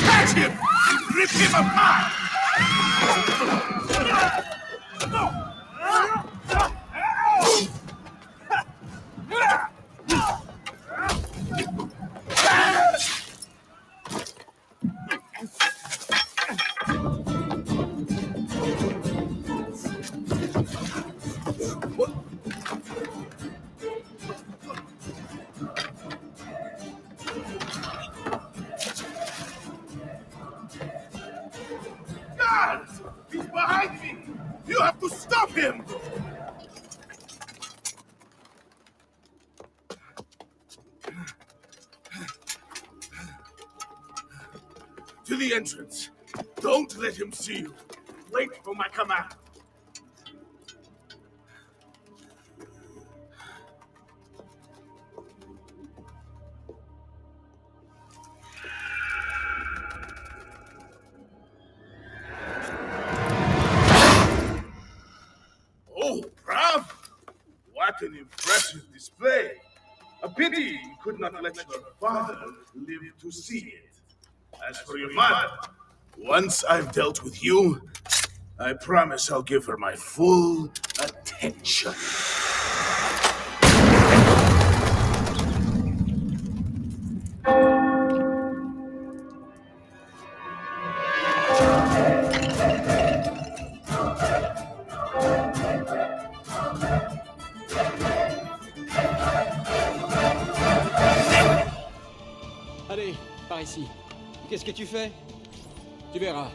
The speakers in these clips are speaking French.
Catch him! Rip him apart! Guards! He's behind me! You have to stop him! To the entrance. Don't let him see you. Wait for my command. Oh, bravo! What an impressive display. A pity you could not let your father live to see it. As for your mother, once I've dealt with you, I promise I'll give her my full attention. Allez, par ici. Qu'est-ce que tu fais? Tu verras.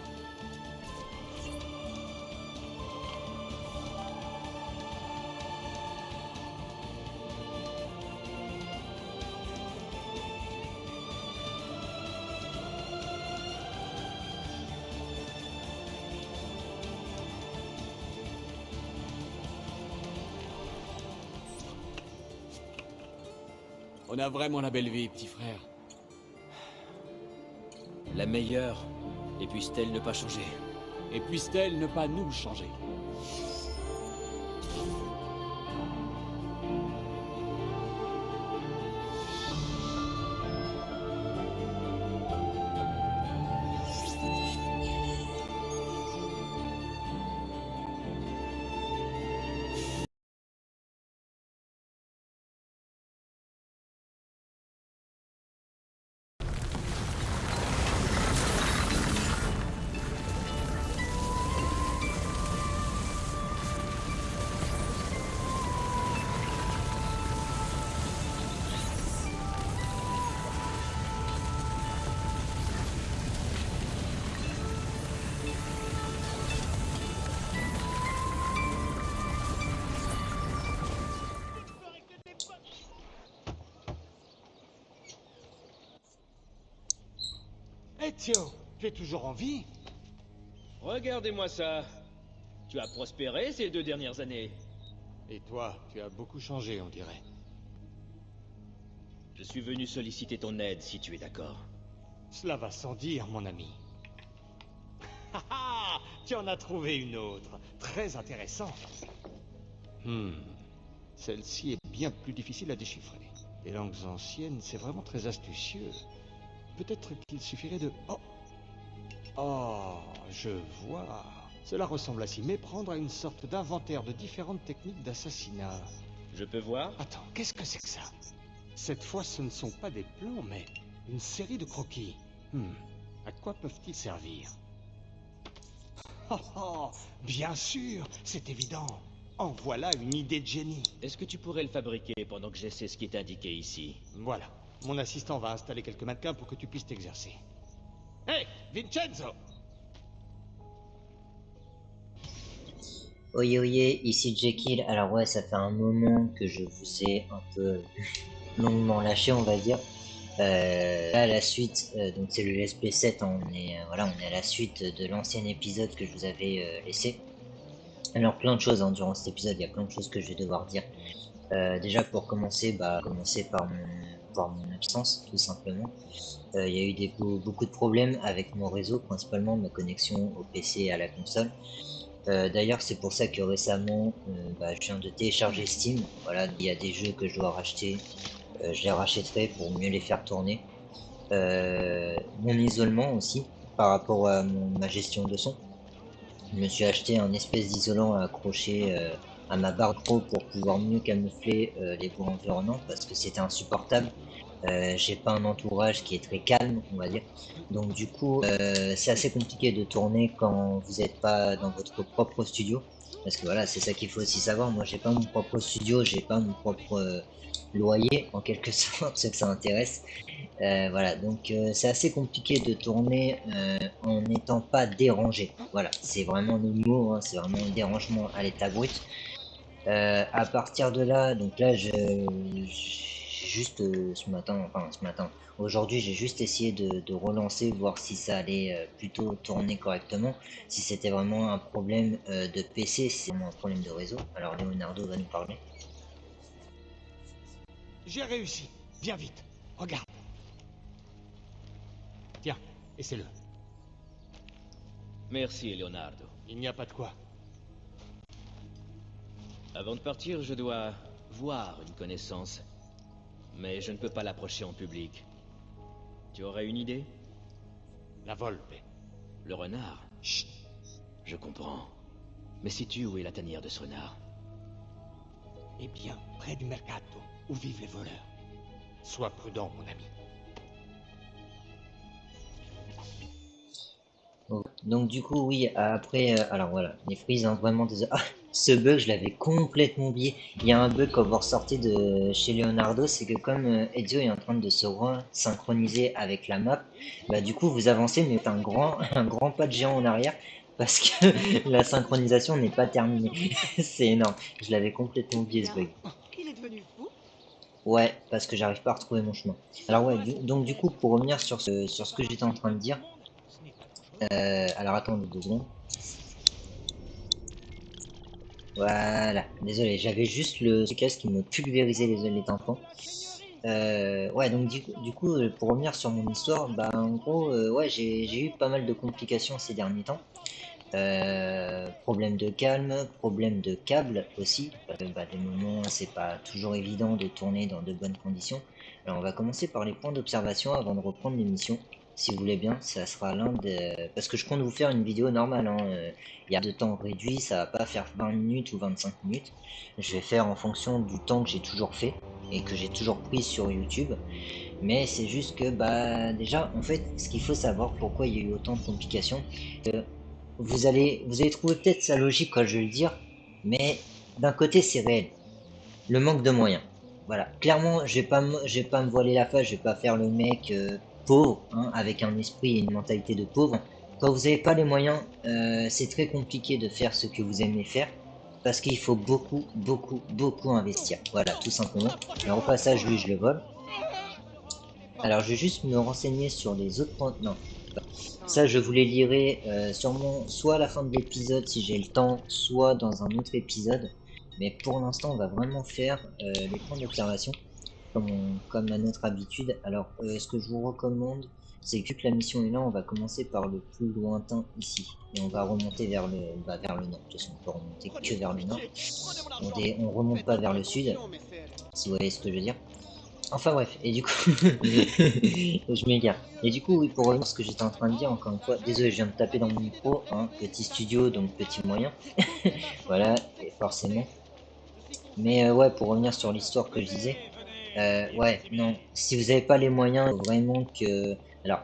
On a vraiment la belle vie, petit frère. La meilleure. Et puisse-t-elle ne pas changer? Et puisse-t-elle ne pas nous changer? Ezio, tu es toujours en vie? Regardez-moi ça. Tu as prospéré ces 2 dernières années. Et toi, tu as beaucoup changé, on dirait. Je suis venu solliciter ton aide, si tu es d'accord. Cela va sans dire, mon ami. Ah, tu en as trouvé une autre, très intéressante. Celle-ci est bien plus difficile à déchiffrer. Les langues anciennes, c'est vraiment très astucieux. Peut-être qu'il suffirait de... Oh! Oh, je vois. Cela ressemble à s'y méprendre à une sorte d'inventaire de différentes techniques d'assassinat. Je peux voir? Attends, qu'est-ce que c'est que ça? Cette fois, ce ne sont pas des plans, mais une série de croquis. À quoi peuvent-ils servir? Oh, oh, bien sûr, c'est évident. En voilà une idée de génie. Est-ce que tu pourrais le fabriquer pendant que j'essaie ce qui est indiqué ici? Voilà, mon assistant va installer quelques mannequins pour que tu puisses t'exercer. Hé, Vincenzo! Oye oye, ici Jekyll. Alors ouais, ça fait un moment que je vous ai un peu longuement lâché, on va dire. Là, la suite, donc c'est le SP7, hein, voilà, on est à la suite de l'ancien épisode que je vous avais laissé. Alors plein de choses, hein, durant cet épisode, il y a plein de choses que je vais devoir dire. Déjà pour commencer, commencer par mon absence, tout simplement. Il y a eu beaucoup de problèmes avec mon réseau, principalement ma connexion au PC et à la console. D'ailleurs, c'est pour ça que récemment, je viens de télécharger Steam. Voilà, il y a des jeux que je dois racheter. Je les rachèterai pour mieux les faire tourner. Mon isolement aussi, par rapport à ma gestion de son. Je me suis acheté un espèce d'isolant à accrocher à ma barre pro pour pouvoir mieux camoufler les bruits environnants parce que c'était insupportable. J'ai pas un entourage qui est très calme, on va dire. Donc du coup, c'est assez compliqué de tourner quand vous n'êtes pas dans votre propre studio. Parce que voilà, c'est ça qu'il faut aussi savoir. Moi, j'ai pas mon propre studio, j'ai pas mon propre loyer, en quelque sorte, ceux que ça intéresse. Voilà, donc c'est assez compliqué de tourner en n'étant pas dérangé. Voilà, c'est vraiment le mot, hein, c'est vraiment un dérangement à l'état brut. À partir de là, donc là, j'ai juste ce matin, aujourd'hui, j'ai juste essayé de relancer, voir si ça allait plutôt tourner correctement. Si c'était vraiment un problème de PC, si c'est vraiment un problème de réseau. Alors Leonardo va nous parler. J'ai réussi. Viens vite. Regarde. Tiens, essaie-le. Merci, Leonardo. Il n'y a pas de quoi. Avant de partir, je dois voir une connaissance. Mais je ne peux pas l'approcher en public. Tu aurais une idée? La Volpe. Le renard? Chut. Je comprends. Mais sais-tu où est la tanière de ce renard? Eh bien, près du mercato, où vivent les voleurs. Sois prudent, mon ami. Donc du coup, oui, après, alors voilà, les frises, hein, vraiment désolé. Ah, ce bug, je l'avais complètement oublié. Il y a un bug quand vous ressortez de chez Leonardo, c'est que comme Ezio est en train de se synchroniser avec la map, bah du coup vous avancez mais faites un grand pas de géant en arrière parce que la synchronisation n'est pas terminée. C'est énorme. Je l'avais complètement oublié ce bug. Il est devenu fou. Ouais, parce que j'arrive pas à retrouver mon chemin. Alors ouais, donc du coup, pour revenir sur ce que j'étais en train de dire, alors attendez 2 secondes. Voilà, désolé, j'avais juste le casque qui me pulvérisait les tympans. Ouais, donc du coup, pour revenir sur mon histoire, bah en gros, ouais, j'ai eu pas mal de complications ces derniers temps. Problème de calme, problème de câble aussi, parce que des moments c'est pas toujours évident de tourner dans de bonnes conditions. Alors on va commencer par les points d'observation avant de reprendre l'émission. Si vous voulez bien, ça sera l'un des... Parce que je compte vous faire une vidéo normale, hein. Il y a de temps réduit, ça va pas faire 20 minutes ou 25 minutes. Je vais faire en fonction du temps que j'ai toujours fait et que j'ai toujours pris sur YouTube. Mais c'est juste que, déjà, en fait, ce qu'il faut savoir, pourquoi il y a eu autant de complications, vous allez trouver peut-être ça logique quand je vais le dire, mais d'un côté c'est réel. Le manque de moyens. Voilà. Clairement, je vais pas me voiler la face, je vais pas faire le mec pauvre, hein, avec un esprit et une mentalité de pauvre. Quand vous n'avez pas les moyens, c'est très compliqué de faire ce que vous aimez faire. Parce qu'il faut beaucoup investir. Voilà, tout simplement. Alors au passage, lui, je le vole. Alors je vais juste me renseigner sur les autres points. Non, ça, je vous les lirai sûrement soit à la fin de l'épisode si j'ai le temps, soit dans un autre épisode. Mais pour l'instant, on va vraiment faire les points d'observation comme à notre habitude. Alors, ce que je vous recommande, c'est que vu que la mission est là, on va commencer par le plus lointain ici. Et on va remonter vers vers le nord. De toute façon, on peut remonter que vers le nord. On remonte pas vers le sud, si vous voyez ce que je veux dire. Enfin bref, et du coup, je m'égare. Et du coup, oui, pour revenir à ce que j'étais en train de dire, encore une fois, désolé, je viens de taper dans mon micro, hein, petit studio, donc petit moyen. Voilà, et forcément. Mais ouais, pour revenir sur l'histoire que je disais, ouais, non, si vous n'avez pas les moyens, faut vraiment que... Alors,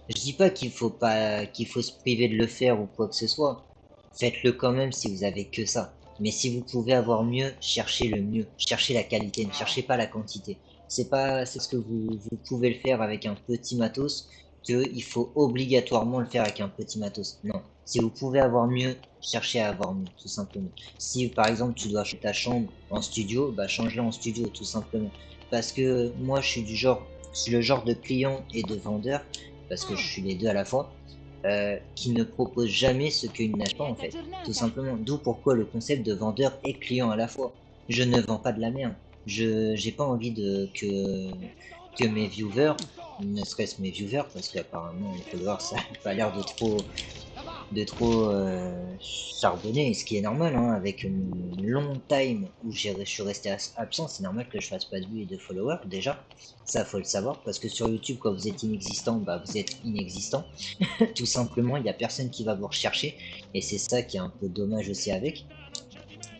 Je dis pas qu'il faut se priver de le faire ou quoi que ce soit. Faites-le quand même si vous avez que ça. Mais si vous pouvez avoir mieux, cherchez le mieux. Cherchez la qualité, ne cherchez pas la quantité. C'est ce que vous pouvez le faire avec un petit matos, que il faut obligatoirement le faire avec un petit matos. Non. Si vous pouvez avoir mieux, cherchez à avoir mieux, tout simplement. Si par exemple tu dois changer ta chambre en studio, bah change-la en studio, tout simplement. Parce que moi je suis le genre de client et de vendeur, parce que je suis les deux à la fois, qui ne propose jamais ce qu'il n'a pas en fait, tout simplement. D'où pourquoi le concept de vendeur et client à la fois. Je ne vends pas de la merde. Je j'ai pas envie que mes viewers, ne serait-ce mes viewers, parce qu'apparemment les followers ça a pas l'air de trop charbonner, ce qui est normal, hein, avec une long time où je suis resté absent, c'est normal que je fasse pas de vues et de followers, déjà. Ça, faut le savoir, parce que sur YouTube, quand vous êtes inexistant, bah vous êtes inexistant. Tout simplement, il y a personne qui va vous rechercher, et c'est ça qui est un peu dommage aussi avec.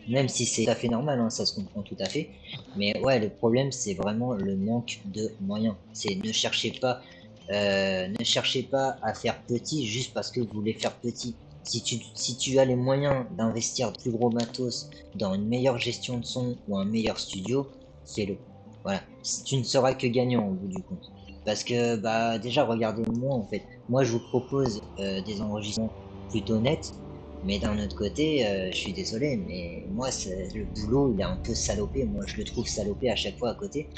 Même si c'est tout à fait normal, hein, ça se comprend tout à fait. Mais ouais, le problème, c'est vraiment le manque de moyens. C'est ne cherchez pas à faire petit juste parce que vous voulez faire petit. Si tu as les moyens d'investir de plus gros matos dans une meilleure gestion de son ou un meilleur studio, fais-le. Voilà. Tu ne seras que gagnant au bout du compte. Parce que bah déjà regardez-moi en fait. Moi je vous propose des enregistrements plutôt nets, mais d'un autre côté, je suis désolé, mais moi le boulot il est un peu salopé. Moi je le trouve salopé à chaque fois à côté.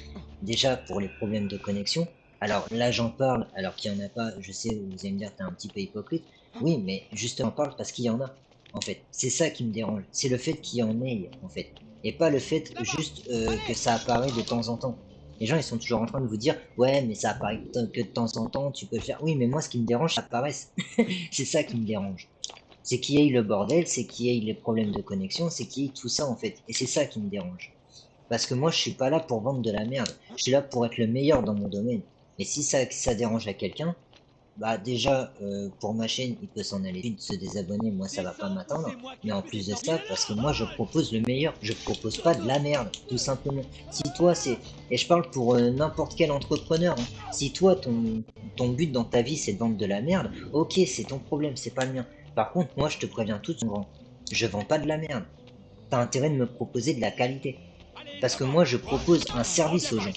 Déjà pour les problèmes de connexion. Alors là, j'en parle alors qu'il y en a pas. Je sais, vous allez me dire, t'es un petit peu hypocrite. Oui, mais justement, j'en parle parce qu'il y en a, en fait. C'est ça qui me dérange. C'est le fait qu'il y en ait, en fait. Et pas le fait juste que ça apparaît de temps en temps. Les gens, ils sont toujours en train de vous dire, ouais, mais ça apparaît que de temps en temps, tu peux le faire. Oui, mais moi, ce qui me dérange, ça apparaisse. C'est ça qui me dérange. C'est qu'il y ait le bordel, c'est qu'il y ait les problèmes de connexion, c'est qu'il y ait tout ça, en fait. Et c'est ça qui me dérange. Parce que moi, je suis pas là pour vendre de la merde. Je suis là pour être le meilleur dans mon domaine. Et si ça dérange à quelqu'un, bah déjà, pour ma chaîne, il peut s'en aller vite, se désabonner, moi ça va pas m'attendre. Mais en plus de ça, parce que moi je propose le meilleur, je propose pas de la merde, tout simplement. Si toi c'est... Et je parle pour n'importe quel entrepreneur, hein. Si toi ton but dans ta vie c'est de vendre de la merde, ok c'est ton problème, c'est pas le mien. Par contre, moi je te préviens tout de suite, grand. Je vends pas de la merde. T'as intérêt de me proposer de la qualité. Parce que moi je propose un service aux gens.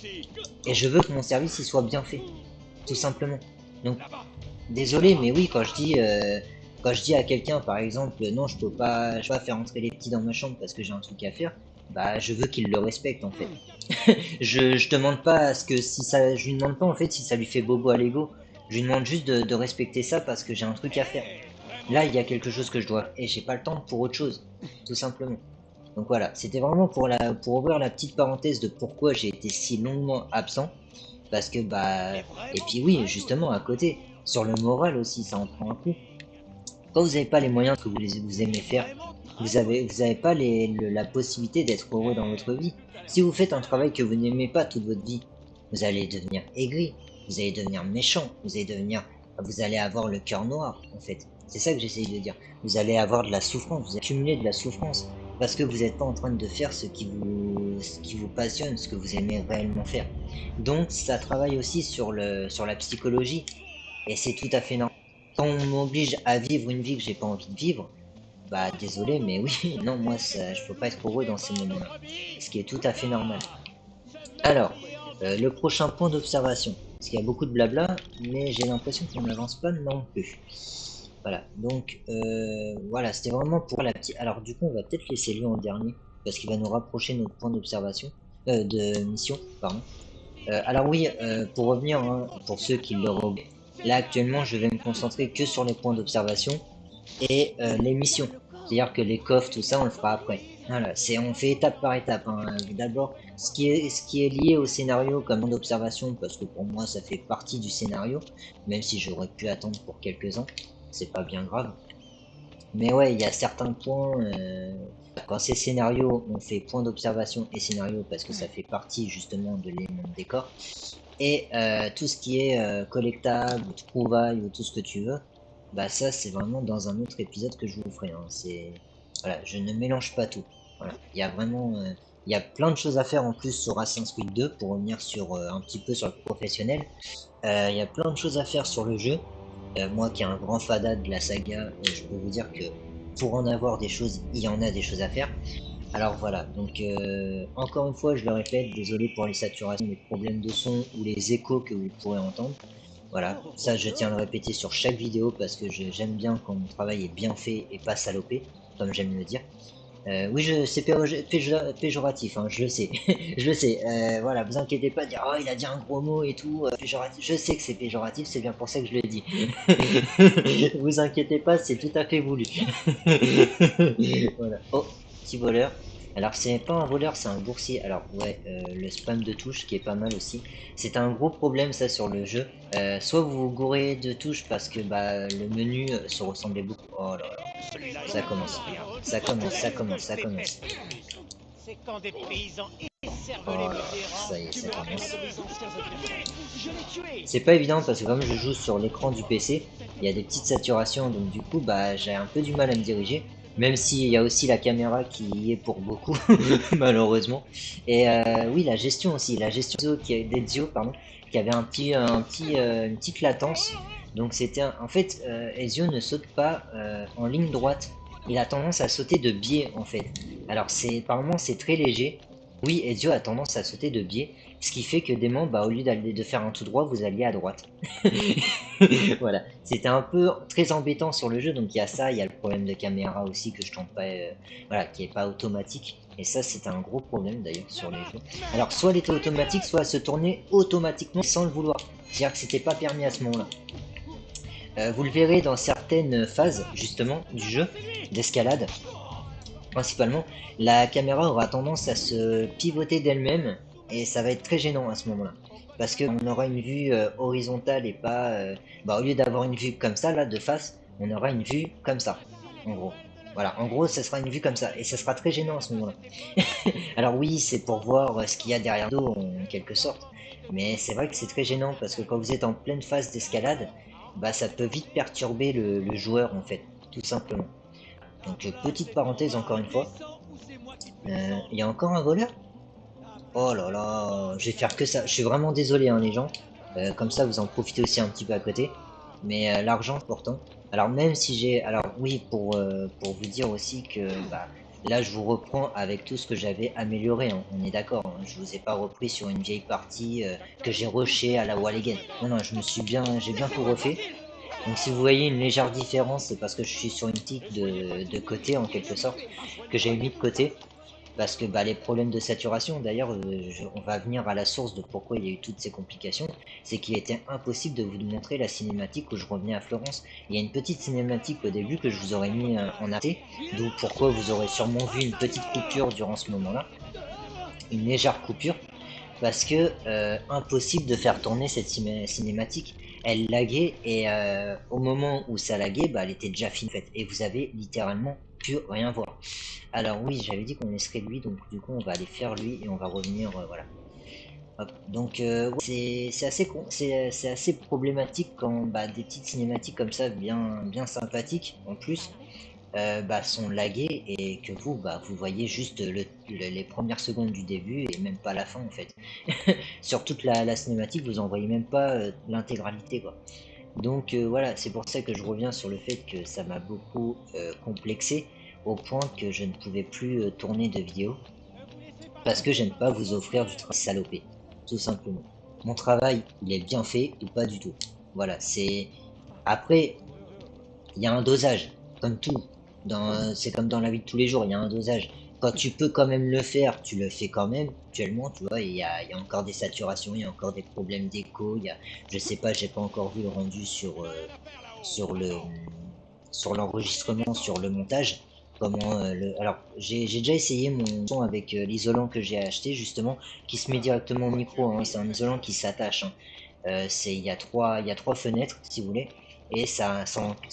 Et je veux que mon service il soit bien fait, tout simplement. Donc désolé, mais oui, quand je dis à quelqu'un, par exemple, non, je peux pas faire entrer les petits dans ma chambre parce que j'ai un truc à faire, bah, je veux qu'il le respecte, en fait. Je demande pas à ce que si ça, je lui demande pas, en fait, si ça lui fait bobo à l'ego. Je lui demande juste de respecter ça parce que j'ai un truc à faire. Là, il y a quelque chose que je dois, et j'ai pas le temps pour autre chose, tout simplement. Donc voilà, c'était vraiment pour ouvrir la petite parenthèse de pourquoi j'ai été si longuement absent. Parce que bah, et puis oui, justement à côté, sur le moral aussi, ça en prend un coup. Quand vous n'avez pas les moyens que vous aimez faire, vous avez pas la possibilité d'être heureux dans votre vie. Si vous faites un travail que vous n'aimez pas toute votre vie, vous allez devenir aigri, vous allez devenir méchant, vous allez avoir le cœur noir, en fait. C'est ça que j'essaye de dire. Vous allez avoir de la souffrance, vous allez accumuler de la souffrance, parce que vous n'êtes pas en train de faire ce qui vous passionne, ce que vous aimez réellement faire. Donc, ça travaille aussi sur la psychologie, et c'est tout à fait normal. Quand on m'oblige à vivre une vie que j'ai pas envie de vivre, bah désolé, mais oui, non, moi ça, je peux pas être heureux dans ces moments-là. Ce qui est tout à fait normal. Alors, le prochain point d'observation. Parce qu'il y a beaucoup de blabla, mais j'ai l'impression qu'on n'avance pas non plus. Voilà, donc voilà, c'était vraiment pour la petite. Alors du coup, on va peut-être laisser lui en dernier, parce qu'il va nous rapprocher notre point d'observation, de mission, pardon. Alors oui, pour revenir, hein, pour ceux qui l'auraient oublié, là actuellement je vais me concentrer que sur les points d'observation et les missions. C'est-à-dire que les coffres, tout ça, on le fera après. Voilà, on fait étape par étape, hein. D'abord, ce qui est lié au scénario comme point d'observation, parce que pour moi ça fait partie du scénario, même si j'aurais pu attendre pour quelques ans, c'est pas bien grave. Mais ouais, il y a certains points, quand c'est scénario, on fait point d'observation et scénario parce que ça fait partie justement de l'élément de décor. Et tout ce qui est collectable, trouvaille ou tout ce que tu veux, bah ça c'est vraiment dans un autre épisode que je vous ferai, hein. Voilà, je ne mélange pas tout. Voilà, il y a vraiment, il y a plein de choses à faire en plus sur Assassin's Creed 2 pour revenir sur un petit peu sur le professionnel. Il y a plein de choses à faire sur le jeu. Moi qui est un grand fada de la saga, je peux vous dire que pour en avoir des choses, il y en a des choses à faire. Alors voilà, donc encore une fois, je le répète, désolé pour les saturations, les problèmes de son ou les échos que vous pourrez entendre. Voilà, ça je tiens à le répéter sur chaque vidéo parce que j'aime bien quand mon travail est bien fait et pas salopé, comme j'aime le dire. Oui, c'est péjoratif, hein, je le sais, je le sais. Voilà, vous inquiétez pas de dire oh il a dit un gros mot et tout, péjoratif. Je sais que c'est péjoratif, c'est bien pour ça que je le dis. Vous inquiétez pas, c'est tout à fait voulu. Voilà. Oh, petit voleur. Alors c'est pas un voleur, c'est un boursier. Alors ouais, le spam de touches qui est pas mal aussi. C'est un gros problème ça sur le jeu. Soit vous vous gourrez de touches parce que bah le menu se ressemblait beaucoup. Oh là là, ça commence. Ça commence, ça commence, ça commence. C'est quand des paysans Oh écervelés là me là, dérangent. ça y est, ça commence. Je l'ai tué. C'est pas évident parce que comme je joue sur l'écran du PC, il y a des petites saturations, donc du coup bah j'ai un peu du mal à me diriger. Même s'il y a aussi la caméra qui y est pour beaucoup, malheureusement. Et oui, la gestion aussi, la gestion d'Ezio, pardon, qui avait une petite latence. Donc c'était en fait, Ezio ne saute pas en ligne droite. Il a tendance à sauter de biais en fait. Alors c'est par moments c'est très léger. Oui, Ezio a tendance à sauter de biais, ce qui fait que des moments, bah, au lieu d'aller de faire un tout droit, vous alliez à droite. Voilà, c'était un peu très embêtant sur le jeu, donc il y a ça, il y a le problème de caméra aussi que je tente pas, voilà, qui est pas automatique. Et ça, c'était un gros problème d'ailleurs sur les jeux. Alors, soit elle était automatique, soit elle se tournait automatiquement sans le vouloir. C'est-à-dire que c'était pas permis à ce moment-là. Vous le verrez dans certaines phases, justement, du jeu, d'escalade, principalement, la caméra aura tendance à se pivoter d'elle-même et ça va être très gênant à ce moment-là. Parce qu'on aura une vue horizontale et pas... bah, au lieu d'avoir une vue comme ça, là, de face, on aura une vue comme ça, en gros. Voilà, en gros, ça sera une vue comme ça, et ça sera très gênant à ce moment-là. Alors oui, c'est pour voir ce qu'il y a derrière nous, en quelque sorte. Mais c'est vrai que c'est très gênant, parce que quand vous êtes en pleine phase d'escalade, bah ça peut vite perturber le joueur, en fait, tout simplement. Donc petite parenthèse encore une fois. Il y a encore un voleur? Oh là là, je vais faire que ça. Je suis vraiment désolé hein, les gens. Comme ça vous en profitez aussi un petit peu à côté. Mais l'argent pourtant. Alors même si j'ai... Alors oui, pour vous dire aussi que bah, là je vous reprends avec tout ce que j'avais amélioré. Hein. On est d'accord. Hein. Je vous ai pas repris sur une vieille partie que j'ai rushée à la wall again. Non, non, j'ai bien tout refait. Donc si vous voyez une légère différence, c'est parce que je suis sur une tique de côté en quelque sorte, que j'ai mis de côté, parce que bah, les problèmes de saturation, d'ailleurs on va venir à la source de pourquoi il y a eu toutes ces complications, c'est qu'il était impossible de vous montrer la cinématique où je revenais à Florence. Il y a une petite cinématique au début que je vous aurais mis en arté, d'où pourquoi vous aurez sûrement vu une petite coupure durant ce moment-là, une légère coupure, parce que impossible de faire tourner cette cinématique. Elle laguait et au moment où ça laguait, bah, elle était déjà finie en fait, et vous avez littéralement pu rien voir. Alors oui, j'avais dit qu'on laisserait lui, donc du coup on va aller faire lui et on va revenir, voilà. Hop. Donc ouais, c'est assez problématique quand bah, des petites cinématiques comme ça, bien sympathiques en plus, bah, sont laguées et que vous, bah, vous voyez juste les premières secondes du début et même pas la fin en fait. Sur toute la cinématique, vous en voyez même pas l'intégralité quoi. Donc voilà, c'est pour ça que je reviens sur le fait que ça m'a beaucoup complexé au point que je ne pouvais plus tourner de vidéos parce que j'aime pas vous offrir du travail salopé, tout simplement. Mon travail, il est bien fait ou pas du tout. Voilà, c'est... Après, il y a un dosage, comme tout. C'est comme dans la vie de tous les jours, il y a un dosage. Quand tu peux quand même le faire, tu le fais quand même. Actuellement, tu vois, il y a encore des saturations, il y a encore des problèmes d'écho. Je sais pas, j'ai pas encore vu le rendu sur le, sur l'enregistrement, sur le montage. Comment alors, j'ai déjà essayé mon son avec l'isolant que j'ai acheté justement, qui se met directement au micro. Hein. C'est un isolant qui s'attache. Hein. Il y a trois fenêtres, si vous voulez, et ça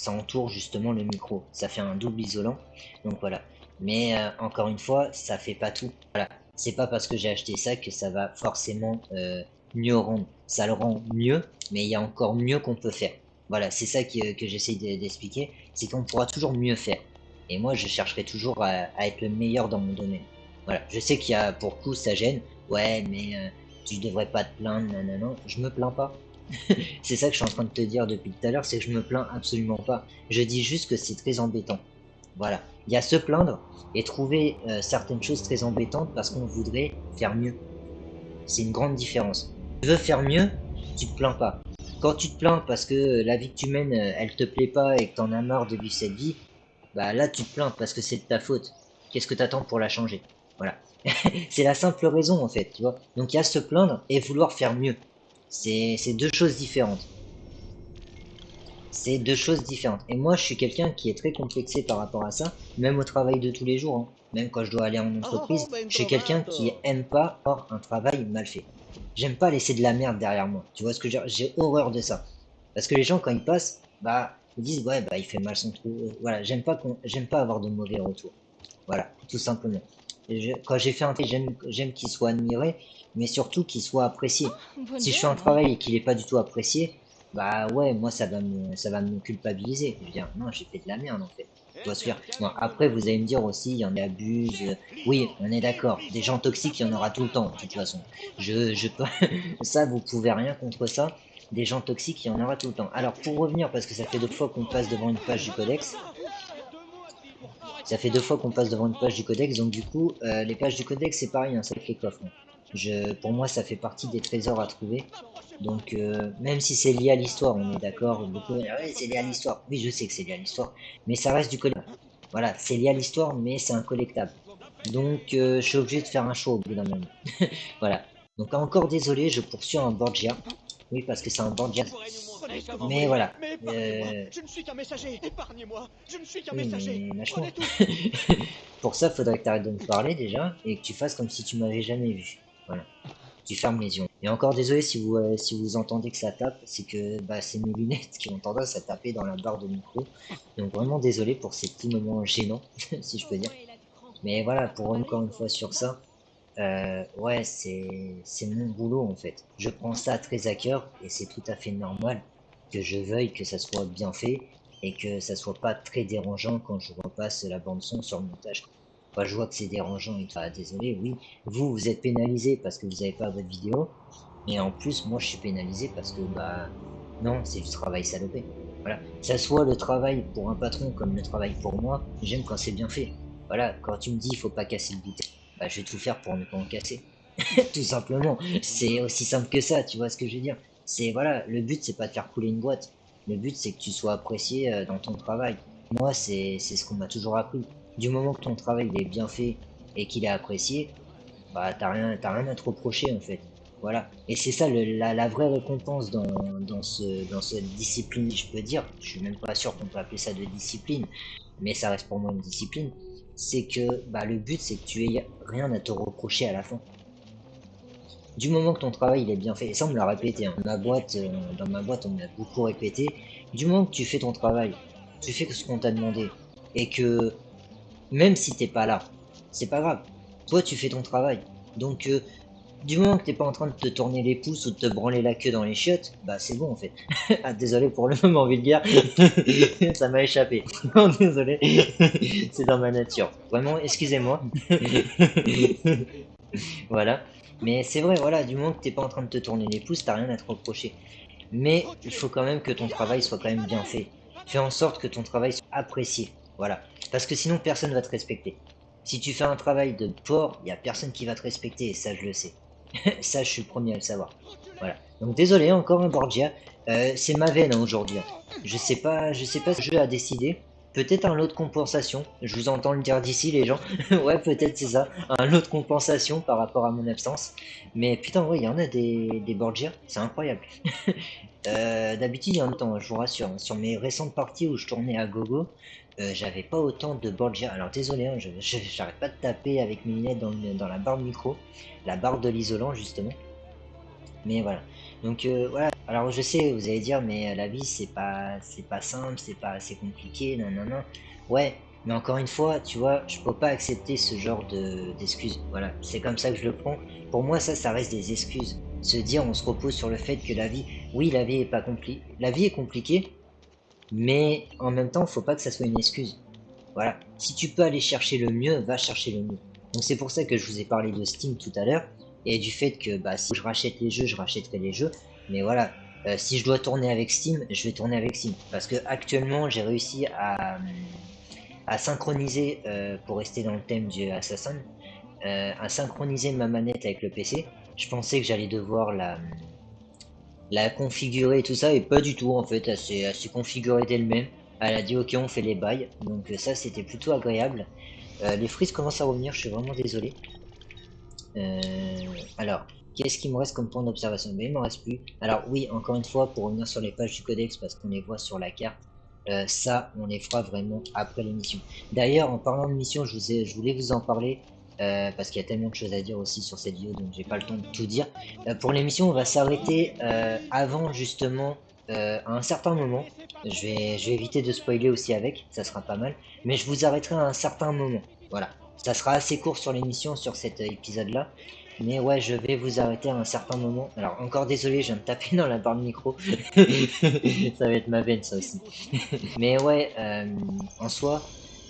entoure justement le micro. Ça fait un double isolant, donc voilà. Mais encore une fois, ça fait pas tout. Voilà, c'est pas parce que j'ai acheté ça que ça va forcément mieux rendre. Ça le rend mieux, mais il y a encore mieux qu'on peut faire. Voilà, c'est ça que j'essaie d'expliquer, c'est qu'on pourra toujours mieux faire. Et moi, je chercherai toujours à être le meilleur dans mon domaine. Voilà, je sais qu'il y a pour coup ça gêne. Ouais, mais tu devrais pas te plaindre, non, non, non. Je me plains pas. C'est ça que je suis en train de te dire depuis tout à l'heure, c'est que je me plains absolument pas. Je dis juste que c'est très embêtant. Voilà. Il y a se plaindre et trouver certaines choses très embêtantes parce qu'on voudrait faire mieux. C'est une grande différence. Tu veux faire mieux, tu te plains pas. Quand tu te plains parce que la vie que tu mènes, elle te plaît pas et que t'en as marre de vivre cette vie, bah là tu te plains parce que c'est de ta faute. Qu'est-ce que t'attends pour la changer? Voilà. C'est la simple raison en fait, tu vois. Donc il y a se plaindre et vouloir faire mieux. C'est deux choses différentes. C'est deux choses différentes. Et moi, je suis quelqu'un qui est très complexé par rapport à ça, même au travail de tous les jours, hein. Même quand je dois aller en entreprise, je suis quelqu'un qui aime pas avoir un travail mal fait. J'aime pas laisser de la merde derrière moi. Tu vois ce que je veux dire? J'ai horreur de ça. Parce que les gens, quand ils passent, bah, ils disent, ouais, bah, il fait mal son trou. Voilà, j'aime pas avoir de mauvais retours. Voilà, tout simplement. Quand j'ai fait un travail, j'aime qu'il soit admiré, mais surtout qu'il soit apprécié. Si je fais un travail et qu'il est pas du tout apprécié, bah ouais, moi ça va me culpabiliser. Je veux dire, non, j'ai fait de la merde en fait. Tu vois ce que je veux dire? Bon, après, vous allez me dire aussi, il y en a qui abusent. Oui, on est d'accord. Des gens toxiques, il y en aura tout le temps, de toute façon. Je peux... Ça, vous pouvez rien contre ça. Des gens toxiques, il y en aura tout le temps. Alors, pour revenir, parce que ça fait 2 fois qu'on passe devant une page du codex, ça fait 2 fois qu'on passe devant une page du codex, donc du coup, les pages du codex, c'est pareil, hein, c'est avec les coffres, hein. Pour moi, ça fait partie des trésors à trouver. Donc, même si c'est lié à l'histoire, on est d'accord, beaucoup vont dire, ouais, c'est lié à l'histoire. Oui, je sais que c'est lié à l'histoire, mais ça reste du collectable. Voilà, c'est lié à l'histoire, mais c'est un collectable. Donc, je suis obligé de faire un choix au bout d'un moment. Voilà. Donc, encore désolé, je poursuis un Borgia. Oui, parce que c'est un Borgia. Mais voilà. Je ne suis qu'un messager. Épargnez-moi. Je ne suis qu'un Oui, messager. mais lâche-moi. Prenez tout. Pour ça, faudrait que tu arrêtes de me parler déjà et que tu fasses comme si tu m'avais jamais vu. Voilà. Tu fermes les yeux. Et encore désolé si vous entendez que ça tape, c'est que bah, c'est mes lunettes qui ont tendance à taper dans la barre de micro. Donc vraiment désolé pour ces petits moments gênants, si je peux dire. Mais voilà, pour encore une fois sur ça, ouais, c'est mon boulot en fait. Je prends ça très à cœur et c'est tout à fait normal que je veuille que ça soit bien fait et que ça soit pas très dérangeant quand je repasse la bande son sur le montage. Quand je vois que c'est dérangeant et tout, ah, désolé, oui, vous êtes pénalisé parce que vous n'avez pas votre vidéo, mais en plus moi je suis pénalisé parce que bah non, c'est du travail salopé. Voilà, que ça soit le travail pour un patron comme le travail pour moi, j'aime quand c'est bien fait. Voilà, quand tu me dis il faut pas casser le bouteille, bah, je vais tout faire pour ne pas en casser. Tout simplement. C'est aussi simple que ça, tu vois ce que je veux dire. C'est voilà, le but c'est pas de faire couler une boîte. Le but c'est que tu sois apprécié dans ton travail. Moi, c'est ce qu'on m'a toujours appris. Du moment que ton travail il est bien fait et qu'il est apprécié, bah t'as rien à te reprocher en fait. Voilà. Et c'est ça la vraie récompense dans cette discipline, je peux dire. Je suis même pas sûr qu'on peut appeler ça de discipline, mais ça reste pour moi une discipline. C'est que bah, le but c'est que tu aies rien à te reprocher à la fin. Du moment que ton travail il est bien fait, et ça on me l'a répété, hein, dans ma boîte on me l'a beaucoup répété, du moment que tu fais ton travail, tu fais ce qu'on t'a demandé, et que même si t'es pas là, c'est pas grave, toi tu fais ton travail. Donc du moment que t'es pas en train de te tourner les pouces ou de te branler la queue dans les chiottes, bah c'est bon en fait. Ah désolé pour le moment vulgaire, ça m'a échappé. Non désolé, c'est dans ma nature. Vraiment, excusez-moi. Voilà. Mais c'est vrai, voilà, du moment que t'es pas en train de te tourner les pouces, t'as rien à te reprocher. Mais il faut quand même que ton travail soit quand même bien fait. Fais en sorte que ton travail soit apprécié. Voilà. Parce que sinon, personne va te respecter. Si tu fais un travail de porc, il y a personne qui va te respecter, et ça, je le sais. Ça, je suis le premier à le savoir. Voilà. Donc désolé, encore un Borgia. C'est ma veine hein, aujourd'hui, hein. Je sais pas ce que le jeu a décidé. Peut-être un lot de compensation. Je vous entends le dire d'ici, les gens. Ouais, peut-être c'est ça. Un lot de compensation par rapport à mon absence. Mais putain, ouais, il y en a des Borgia. C'est incroyable. D'habitude, il y en a autant, je vous rassure, hein. Sur mes récentes parties où je tournais à gogo, j'avais pas autant de Borgia. Alors désolé, hein, j'arrête pas de taper avec mes lunettes dans la barre de micro, la barre de l'isolant justement. Mais voilà. Donc voilà. Alors je sais, vous allez dire, mais la vie c'est pas simple, c'est pas assez compliqué, non non non. Ouais, mais encore une fois, tu vois, je peux pas accepter ce genre d'excuses. Voilà, c'est comme ça que je le prends. Pour moi, ça reste des excuses. Se dire, on se repose sur le fait que la vie, oui, la vie est pas compliquée, la vie est compliquée, mais en même temps, faut pas que ça soit une excuse. Voilà. Si tu peux aller chercher le mieux, va chercher le mieux. Donc c'est pour ça que je vous ai parlé de Steam tout à l'heure et du fait que bah, si je rachète les jeux, je rachèterai les jeux. Mais voilà, Si je dois tourner avec Steam, je vais tourner avec Steam. Parce que actuellement, j'ai réussi à synchroniser, pour rester dans le thème du Assassin, à synchroniser ma manette avec le PC. Je pensais que j'allais devoir la configurer et tout ça, et pas du tout en fait. Elle s'est configurée d'elle-même. Elle a dit ok, on fait les bails. Donc ça, c'était plutôt agréable. Les frises commencent à revenir, je suis vraiment désolé. Alors, qu'est-ce qu'il me reste comme point d'observation? Mais il m'en reste plus. Alors oui, encore une fois, pour revenir sur les pages du codex, parce qu'on les voit sur la carte, ça, on les fera vraiment après l'émission. D'ailleurs, en parlant de mission, je voulais vous en parler, parce qu'il y a tellement de choses à dire aussi sur cette vidéo, donc j'ai pas le temps de tout dire. Pour l'émission, on va s'arrêter avant justement à un certain moment. Je vais éviter de spoiler aussi avec, ça sera pas mal. Mais je vous arrêterai à un certain moment. Voilà. Ça sera assez court sur l'émission, sur cet épisode-là. Mais ouais, je vais vous arrêter à un certain moment. Alors, encore désolé, je viens de taper dans la barre de micro. Ça va être ma veine, ça aussi. Mais ouais, en soi,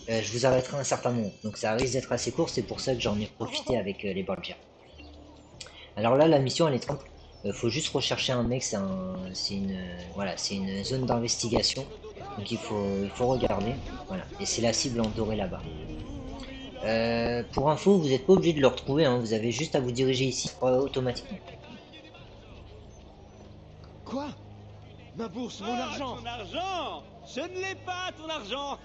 je vous arrêterai à un certain moment. Donc ça risque d'être assez court, c'est pour ça que j'en ai profité avec les Borgia. Alors là, la mission, elle est simple. Faut juste rechercher un mec, voilà, c'est une zone d'investigation. Donc il faut regarder. Voilà. Et c'est la cible en doré là-bas. Pour info, vous n'êtes pas obligé de le retrouver, hein, vous avez juste à vous diriger ici automatiquement. Quoi? Ma bourse, mon argent! Ton argent! Je ne l'ai pas, ton argent!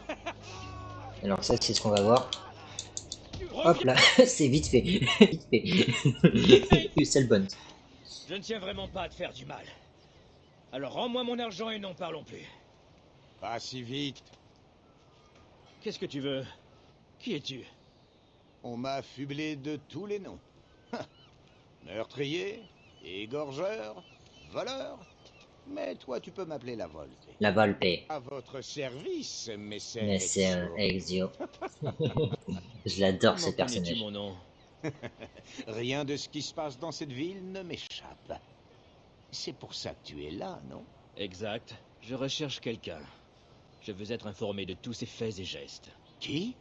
Alors ça, c'est ce qu'on va voir. Hop là, c'est vite fait. Vite fait. C'est le bon. Je ne tiens vraiment pas à te faire du mal. Alors rends-moi mon argent et n'en parlons plus. Pas si vite. Qu'est-ce que tu veux? Qui es-tu? On m'a affublé de tous les noms. Meurtrier, égorgeur, voleur. Mais toi, tu peux m'appeler la Volpe. La Volpe. À votre service, messer Mais c'est un Ezio. Je l'adore ce Comment personnage. connais-tu mon nom? Rien de ce qui se passe dans cette ville ne m'échappe. C'est pour ça que tu es là, non? Exact. Je recherche quelqu'un. Je veux être informé de tous ses faits et gestes. Qui?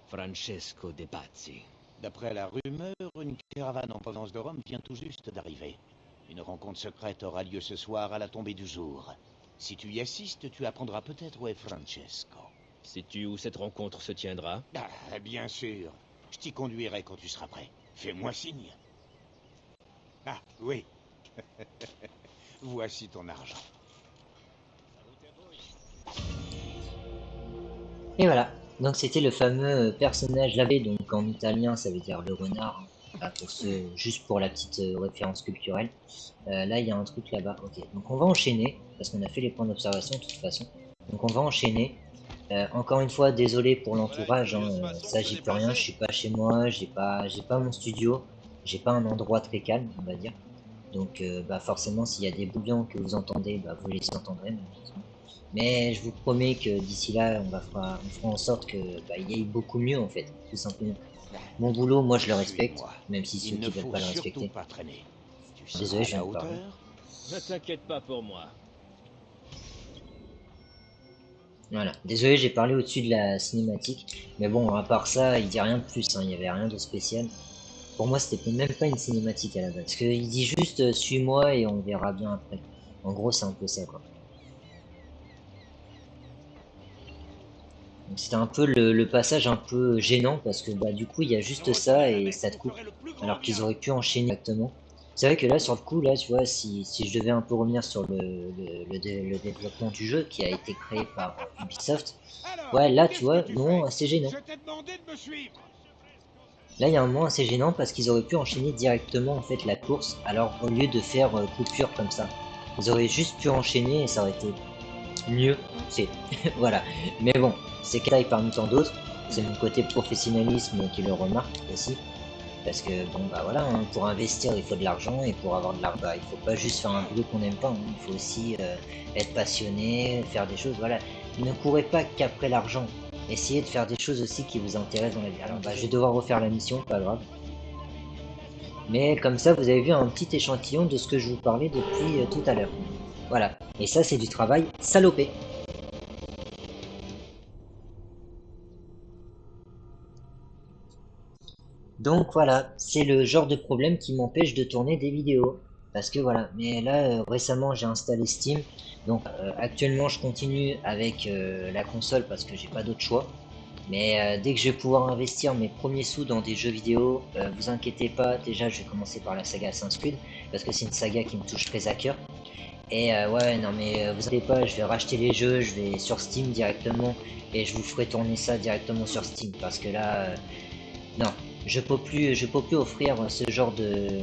Francesco De Pazzi. D'après la rumeur, une caravane en provenance de Rome vient tout juste d'arriver. Une rencontre secrète aura lieu ce soir à la tombée du jour. Si tu y assistes, tu apprendras peut-être où est Francesco. Sais-tu où cette rencontre se tiendra? Ah, bien sûr. Je t'y conduirai quand tu seras prêt. Fais-moi signe. Ah, oui. Voici ton argent. Et voilà. Donc c'était le fameux personnage lavé, donc en italien ça veut dire le renard. Pour ceux, juste pour la petite référence culturelle. Là il y a un truc là-bas. Ok. Donc on va enchaîner, parce qu'on a fait les points d'observation de toute façon. Donc on va enchaîner. Encore une fois, désolé pour l'entourage, hein, ça j'y peux rien, je suis pas chez moi, j'ai pas mon studio, j'ai pas un endroit très calme, on va dire. Donc bah forcément s'il y a des bouillons que vous entendez, bah vous les entendrez malheureusement. Mais je vous promets que d'ici là, on fera en sorte que bah, il y ait beaucoup mieux en fait, tout simplement. Mon boulot, moi je le respecte, même si ceux Il qui ne veulent faut pas le surtout respecter. pas traîner. Tu Désolé, seras je à viens la de parler. hauteur. Ne t'inquiète pas pour moi. Voilà, désolé, j'ai parlé au-dessus de la cinématique, mais bon, à part ça, il dit rien de plus, hein, il y avait rien de spécial. Pour moi, c'était même pas une cinématique à la base, parce qu'il dit juste suis-moi et on verra bien après. En gros, c'est un peu ça, quoi. Donc c'était un peu le passage un peu gênant, parce que bah du coup, il y a juste ça et ça te coupe, alors qu'ils auraient pu enchaîner directement. C'est vrai que là, sur le coup, là, tu vois, si je devais un peu revenir sur le développement du jeu qui a été créé par Ubisoft, ouais, là, tu vois, non, assez gênant. Je t'ai demandé de me suivre. Là, il y a un moment assez gênant parce qu'ils auraient pu enchaîner directement en fait la course, alors au lieu de faire coupure comme ça. Ils auraient juste pu enchaîner et ça aurait été mieux fait. Voilà. Mais bon, c'est qu'un détail parmi tant d'autres. C'est mon côté professionnalisme qui le remarque aussi. Parce que bon bah voilà, hein, pour investir il faut de l'argent et pour avoir de l'argent, bah, il faut pas juste faire un boulot qu'on n'aime pas, hein. Il faut aussi être passionné, faire des choses, voilà. Ne courez pas qu'après l'argent. Essayez de faire des choses aussi qui vous intéressent dans la vie. Alors bah je vais devoir refaire la mission, pas grave. Mais comme ça vous avez vu un petit échantillon de ce que je vous parlais depuis tout à l'heure. Voilà. Et ça c'est du travail salopé. Donc voilà, c'est le genre de problème qui m'empêche de tourner des vidéos. Parce que voilà, mais là récemment j'ai installé Steam, donc actuellement je continue avec la console parce que j'ai pas d'autre choix. Mais dès que je vais pouvoir investir mes premiers sous dans des jeux vidéo, vous inquiétez pas, déjà je vais commencer par la saga Assassin's Creed, parce que c'est une saga qui me touche très à cœur. Et ouais, non mais vous inquiétez pas, je vais racheter les jeux, je vais sur Steam directement, et je vous ferai tourner ça directement sur Steam, parce que là, non, je peux plus offrir ce genre de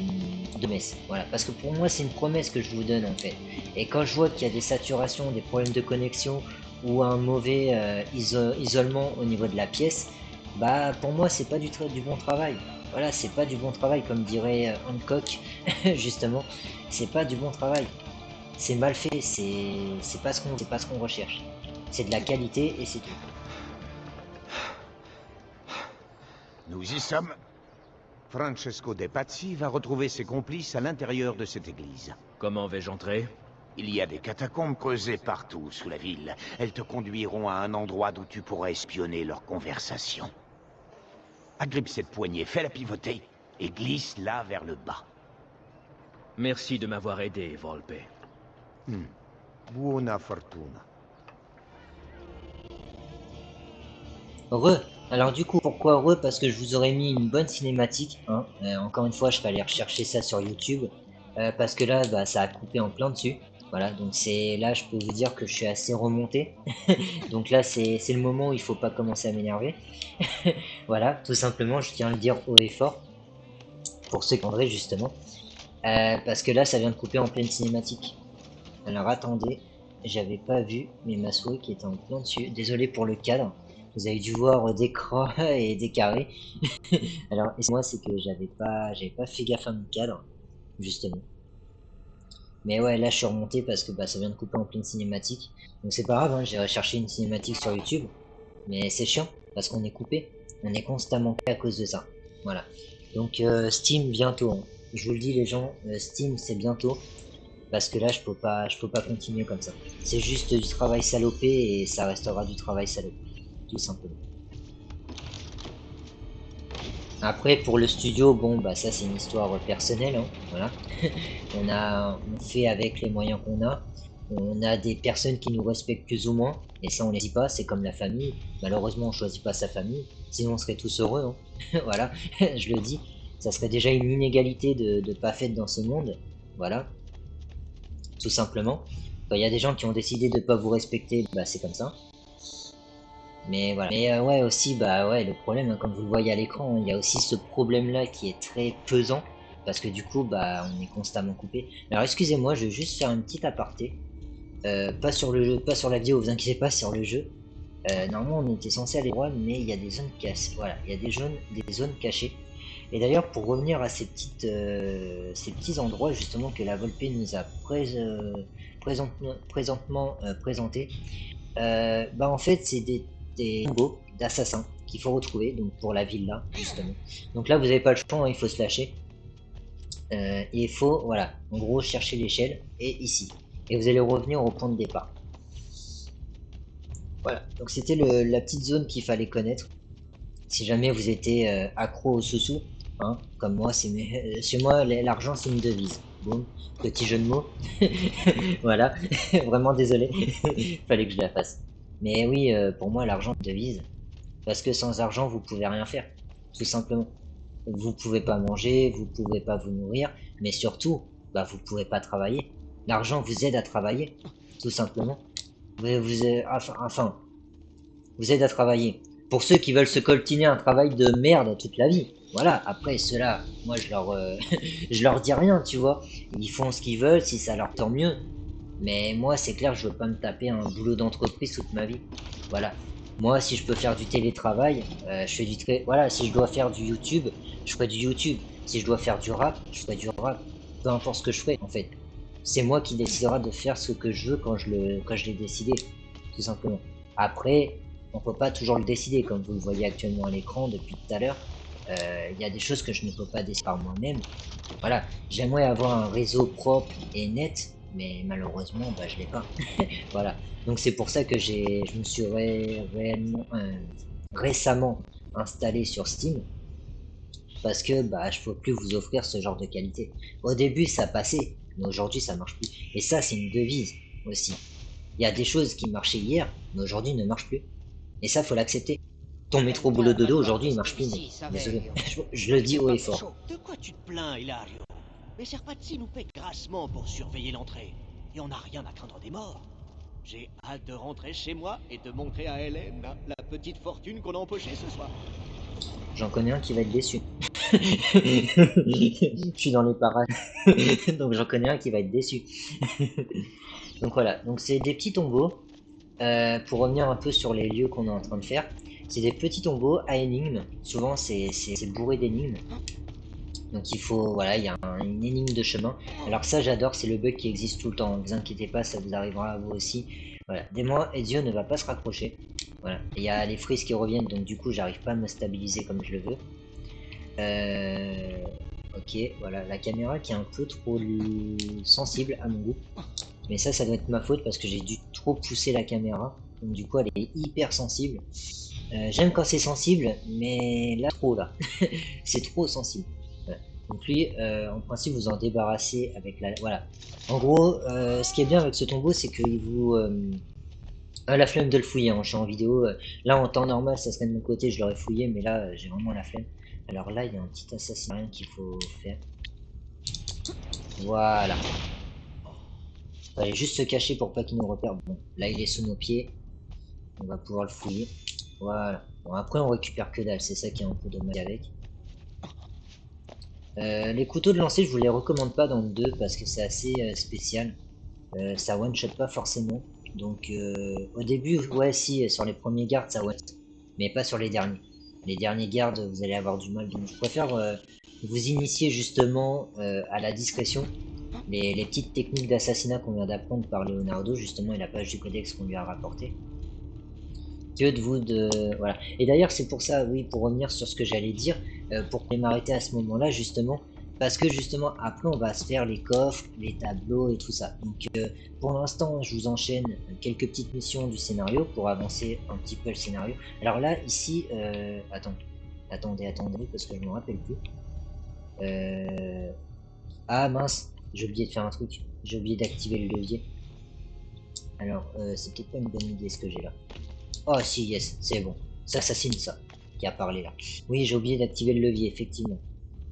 messe. Voilà, parce que pour moi c'est une promesse que je vous donne en fait. Et quand je vois qu'il y a des saturations, des problèmes de connexion, ou un mauvais isolement au niveau de la pièce, bah pour moi c'est pas du bon travail. Voilà, c'est pas du bon travail comme dirait Hancock, justement. C'est pas du bon travail. C'est mal fait, c'est pas ce qu'on recherche. C'est de la qualité et c'est tout. Nous y sommes. Francesco De Pazzi va retrouver ses complices à l'intérieur de cette église. Comment vais-je entrer? Il y a des catacombes creusées partout sous la ville. Elles te conduiront à un endroit d'où tu pourras espionner leur conversation. Agrippe cette poignée, fais-la pivoter et glisse-la vers le bas. Merci de m'avoir aidé, Volpe. Buona fortuna. Re. Alors du coup, pourquoi re? Parce que je vous aurais mis une bonne cinématique. Hein. Encore une fois, je vais aller rechercher ça sur YouTube. Parce que là, bah, ça a coupé en plein dessus. Voilà, donc c'est là, je peux vous dire que je suis assez remonté. Donc là, c'est le moment où il faut pas commencer à m'énerver. Voilà, tout simplement, je tiens à le dire haut et fort. Pour ceux qui entendraient justement. Parce que là, ça vient de couper en pleine cinématique. Alors attendez, j'avais pas vu, mais ma souris qui était en plein dessus. Désolé pour le cadre. Vous avez dû voir des croix et des carrés. Alors, et moi, c'est que j'avais pas fait gaffe à mon cadre, justement. Mais ouais, là, je suis remonté parce que bah, ça vient de couper en pleine cinématique. Donc c'est pas grave, hein, j'ai recherché une cinématique sur YouTube. Mais c'est chiant, parce qu'on est coupé. On est constamment coupé à cause de ça. Voilà. Donc Steam bientôt. Hein. Je vous le dis les gens, Steam c'est bientôt. Parce que là je peux pas continuer comme ça. C'est juste du travail salopé et ça restera du travail salopé. Tout simplement. Après pour le studio, bon bah ça c'est une histoire personnelle, hein, voilà. On fait avec les moyens qu'on a. On a des personnes qui nous respectent plus ou moins, et ça on les dit pas, c'est comme la famille. Malheureusement on choisit pas sa famille, sinon on serait tous heureux, hein. Voilà, je le dis. Ça serait déjà une inégalité de pas faite dans ce monde. Voilà, tout simplement. Quand il y a des gens qui ont décidé de pas vous respecter, bah c'est comme ça. Mais voilà. Mais ouais aussi, bah ouais, le problème, hein, comme vous le voyez à l'écran, hein, il y a aussi ce problème-là qui est très pesant. Parce que du coup, bah on est constamment coupé. Alors excusez-moi, je vais juste faire une petite aparté. Pas sur le jeu, pas sur la vidéo, vous inquiétez pas, sur le jeu. Normalement on était censé aller droit, mais il y a des zones cachées. Voilà, il y a des zones cachées. Et d'ailleurs, pour revenir à ces petits endroits justement que la Volpe nous a présentement présentés, bah en fait c'est des combos d'assassins qu'il faut retrouver donc pour la ville là justement. Donc là vous n'avez pas le choix, hein, il faut se lâcher. Et il faut voilà en gros chercher l'échelle et ici. Et vous allez revenir au point de départ. Voilà, donc c'était la petite zone qu'il fallait connaître. Si jamais vous étiez accro au sous-sous, hein, comme moi, chez moi l'argent c'est une devise. Bon, petit jeu de mots. Voilà, vraiment désolé, fallait que je la fasse. Mais oui, pour moi l'argent c'est une devise. Parce que sans argent vous pouvez rien faire, tout simplement. Vous pouvez pas manger, vous pouvez pas vous nourrir, mais surtout, bah vous pouvez pas travailler. L'argent vous aide à travailler, tout simplement. Enfin, vous aide à travailler. Pour ceux qui veulent se coltiner un travail de merde toute la vie. Voilà, après ceux-là, moi je leur dis rien, tu vois. Ils font ce qu'ils veulent, si ça leur tant mieux. Mais moi, c'est clair, je veux pas me taper un boulot d'entreprise toute ma vie. Voilà. Moi, si je peux faire du télétravail, je fais voilà, si je dois faire du YouTube, je ferai du YouTube. Si je dois faire du rap, je ferai du rap. Peu importe ce que je ferai, en fait. C'est moi qui décidera de faire ce que je veux quand je l'ai décidé, tout simplement. Après, on peut pas toujours le décider, comme vous le voyez actuellement à l'écran depuis tout à l'heure. Il y a des choses que je ne peux pas décider par moi-même. Voilà, j'aimerais avoir un réseau propre et net, mais malheureusement, bah, je l'ai pas. Voilà, donc c'est pour ça que je me suis récemment installé sur Steam. parce que bah, je peux plus vous offrir ce genre de qualité. Au début, ça passait, mais aujourd'hui, ça marche plus. Et ça, c'est une devise aussi. Il y a des choses qui marchaient hier, mais aujourd'hui ne marchent plus. Et ça, faut l'accepter. Ton métro boulot dodo, aujourd'hui, il marche plus. Désolé. Je le dis haut et fort. De quoi tu te plains, Hilario? Mais Serpazzi nous paie grassement pour surveiller l'entrée. Et on n'a rien à craindre des morts. J'ai hâte de rentrer chez moi et de montrer à Hélène la petite fortune qu'on a empochée ce soir. J'en connais un qui va être déçu. Je suis dans les parages. Donc j'en connais un qui va être déçu. Donc voilà, donc c'est des petits tombeaux. Pour revenir un peu sur les lieux qu'on est en train de faire, c'est des petits tombeaux à énigmes. Souvent c'est bourré d'énigmes. Donc il faut, voilà, il y a une énigme de chemin. Alors ça j'adore, c'est le bug qui existe tout le temps. Ne vous inquiétez pas, ça vous arrivera à vous aussi. Voilà, Démon Ezio ne va pas se raccrocher. Voilà, il y a les frises qui reviennent, donc du coup j'arrive pas à me stabiliser comme je le veux. Ok, voilà, la caméra qui est un peu trop sensible à mon goût. Mais ça doit être ma faute parce que j'ai dû trop pousser la caméra. Donc du coup elle est hyper sensible. J'aime quand c'est sensible, mais là trop là. C'est trop sensible. Voilà. Donc lui, en principe vous en débarrassez avec la... Voilà. En gros, ce qui est bien avec ce tombeau, c'est qu'il vous... la flemme de le fouiller, hein. Je suis en vidéo. Là en temps normal ça serait de mon côté, je l'aurais fouillé, mais là j'ai vraiment la flemme. Alors là il y a un petit assassinat qu'il faut faire. Voilà. Fallait juste se cacher pour pas qu'il nous repère. Bon, là il est sous nos pieds. On va pouvoir le fouiller. Voilà. Bon, après on récupère que dalle, c'est ça qui est un peu dommage avec. Les couteaux de lancer, je vous les recommande pas dans le 2 parce que c'est assez spécial. Ça one shot pas forcément. Donc au début, ouais, si, sur les premiers gardes ça one shot, mais pas sur les derniers. Les derniers gardes, vous allez avoir du mal. Donc je préfère vous initier justement à la discrétion. Les petites techniques d'assassinat qu'on vient d'apprendre par Leonardo, justement, et la page du codex qu'on lui a rapporté. Que de vous de... Voilà. Et d'ailleurs, c'est pour ça, oui, pour revenir sur ce que j'allais dire, pour m'arrêter à ce moment-là, justement, parce que justement, après, on va se faire les coffres, les tableaux et tout ça. Donc, pour l'instant, je vous enchaîne quelques petites missions du scénario pour avancer un petit peu le scénario. Alors là, ici, attendez, parce que je me rappelle plus. Ah mince, j'ai oublié de faire un truc. J'ai oublié d'activer le levier. Alors, c'est peut-être pas une bonne idée ce que j'ai là. Oh si, yes, c'est bon. Ça assassine ça, qui a parlé là. Oui, j'ai oublié d'activer le levier, effectivement.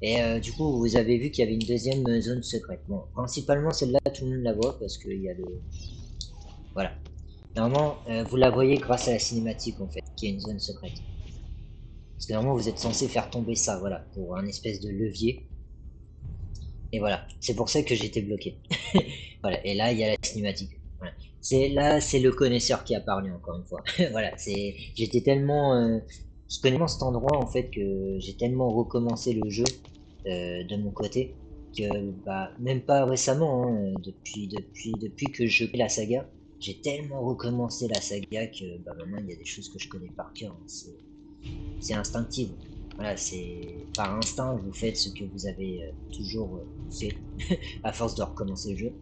Et du coup, vous avez vu qu'il y avait une deuxième zone secrète. Bon, principalement celle-là, tout le monde la voit parce qu'il y a le... Voilà. Normalement, vous la voyez grâce à la cinématique en fait, qui est une zone secrète. Parce que normalement, vous êtes censé faire tomber ça, voilà, pour un espèce de levier. Et voilà, c'est pour ça que j'étais bloqué. Voilà, et là, il y a la cinématique. Voilà. C'est le connaisseur qui a parlé encore une fois. Voilà, j'étais tellement, je connais tellement cet endroit en fait que j'ai tellement recommencé le jeu de mon côté que bah même pas récemment, hein, depuis que je fais la saga, j'ai tellement recommencé la saga que bah maintenant il y a des choses que je connais par cœur. Hein. C'est instinctif. Voilà, c'est par instinct vous faites ce que vous avez toujours fait à force de recommencer le jeu.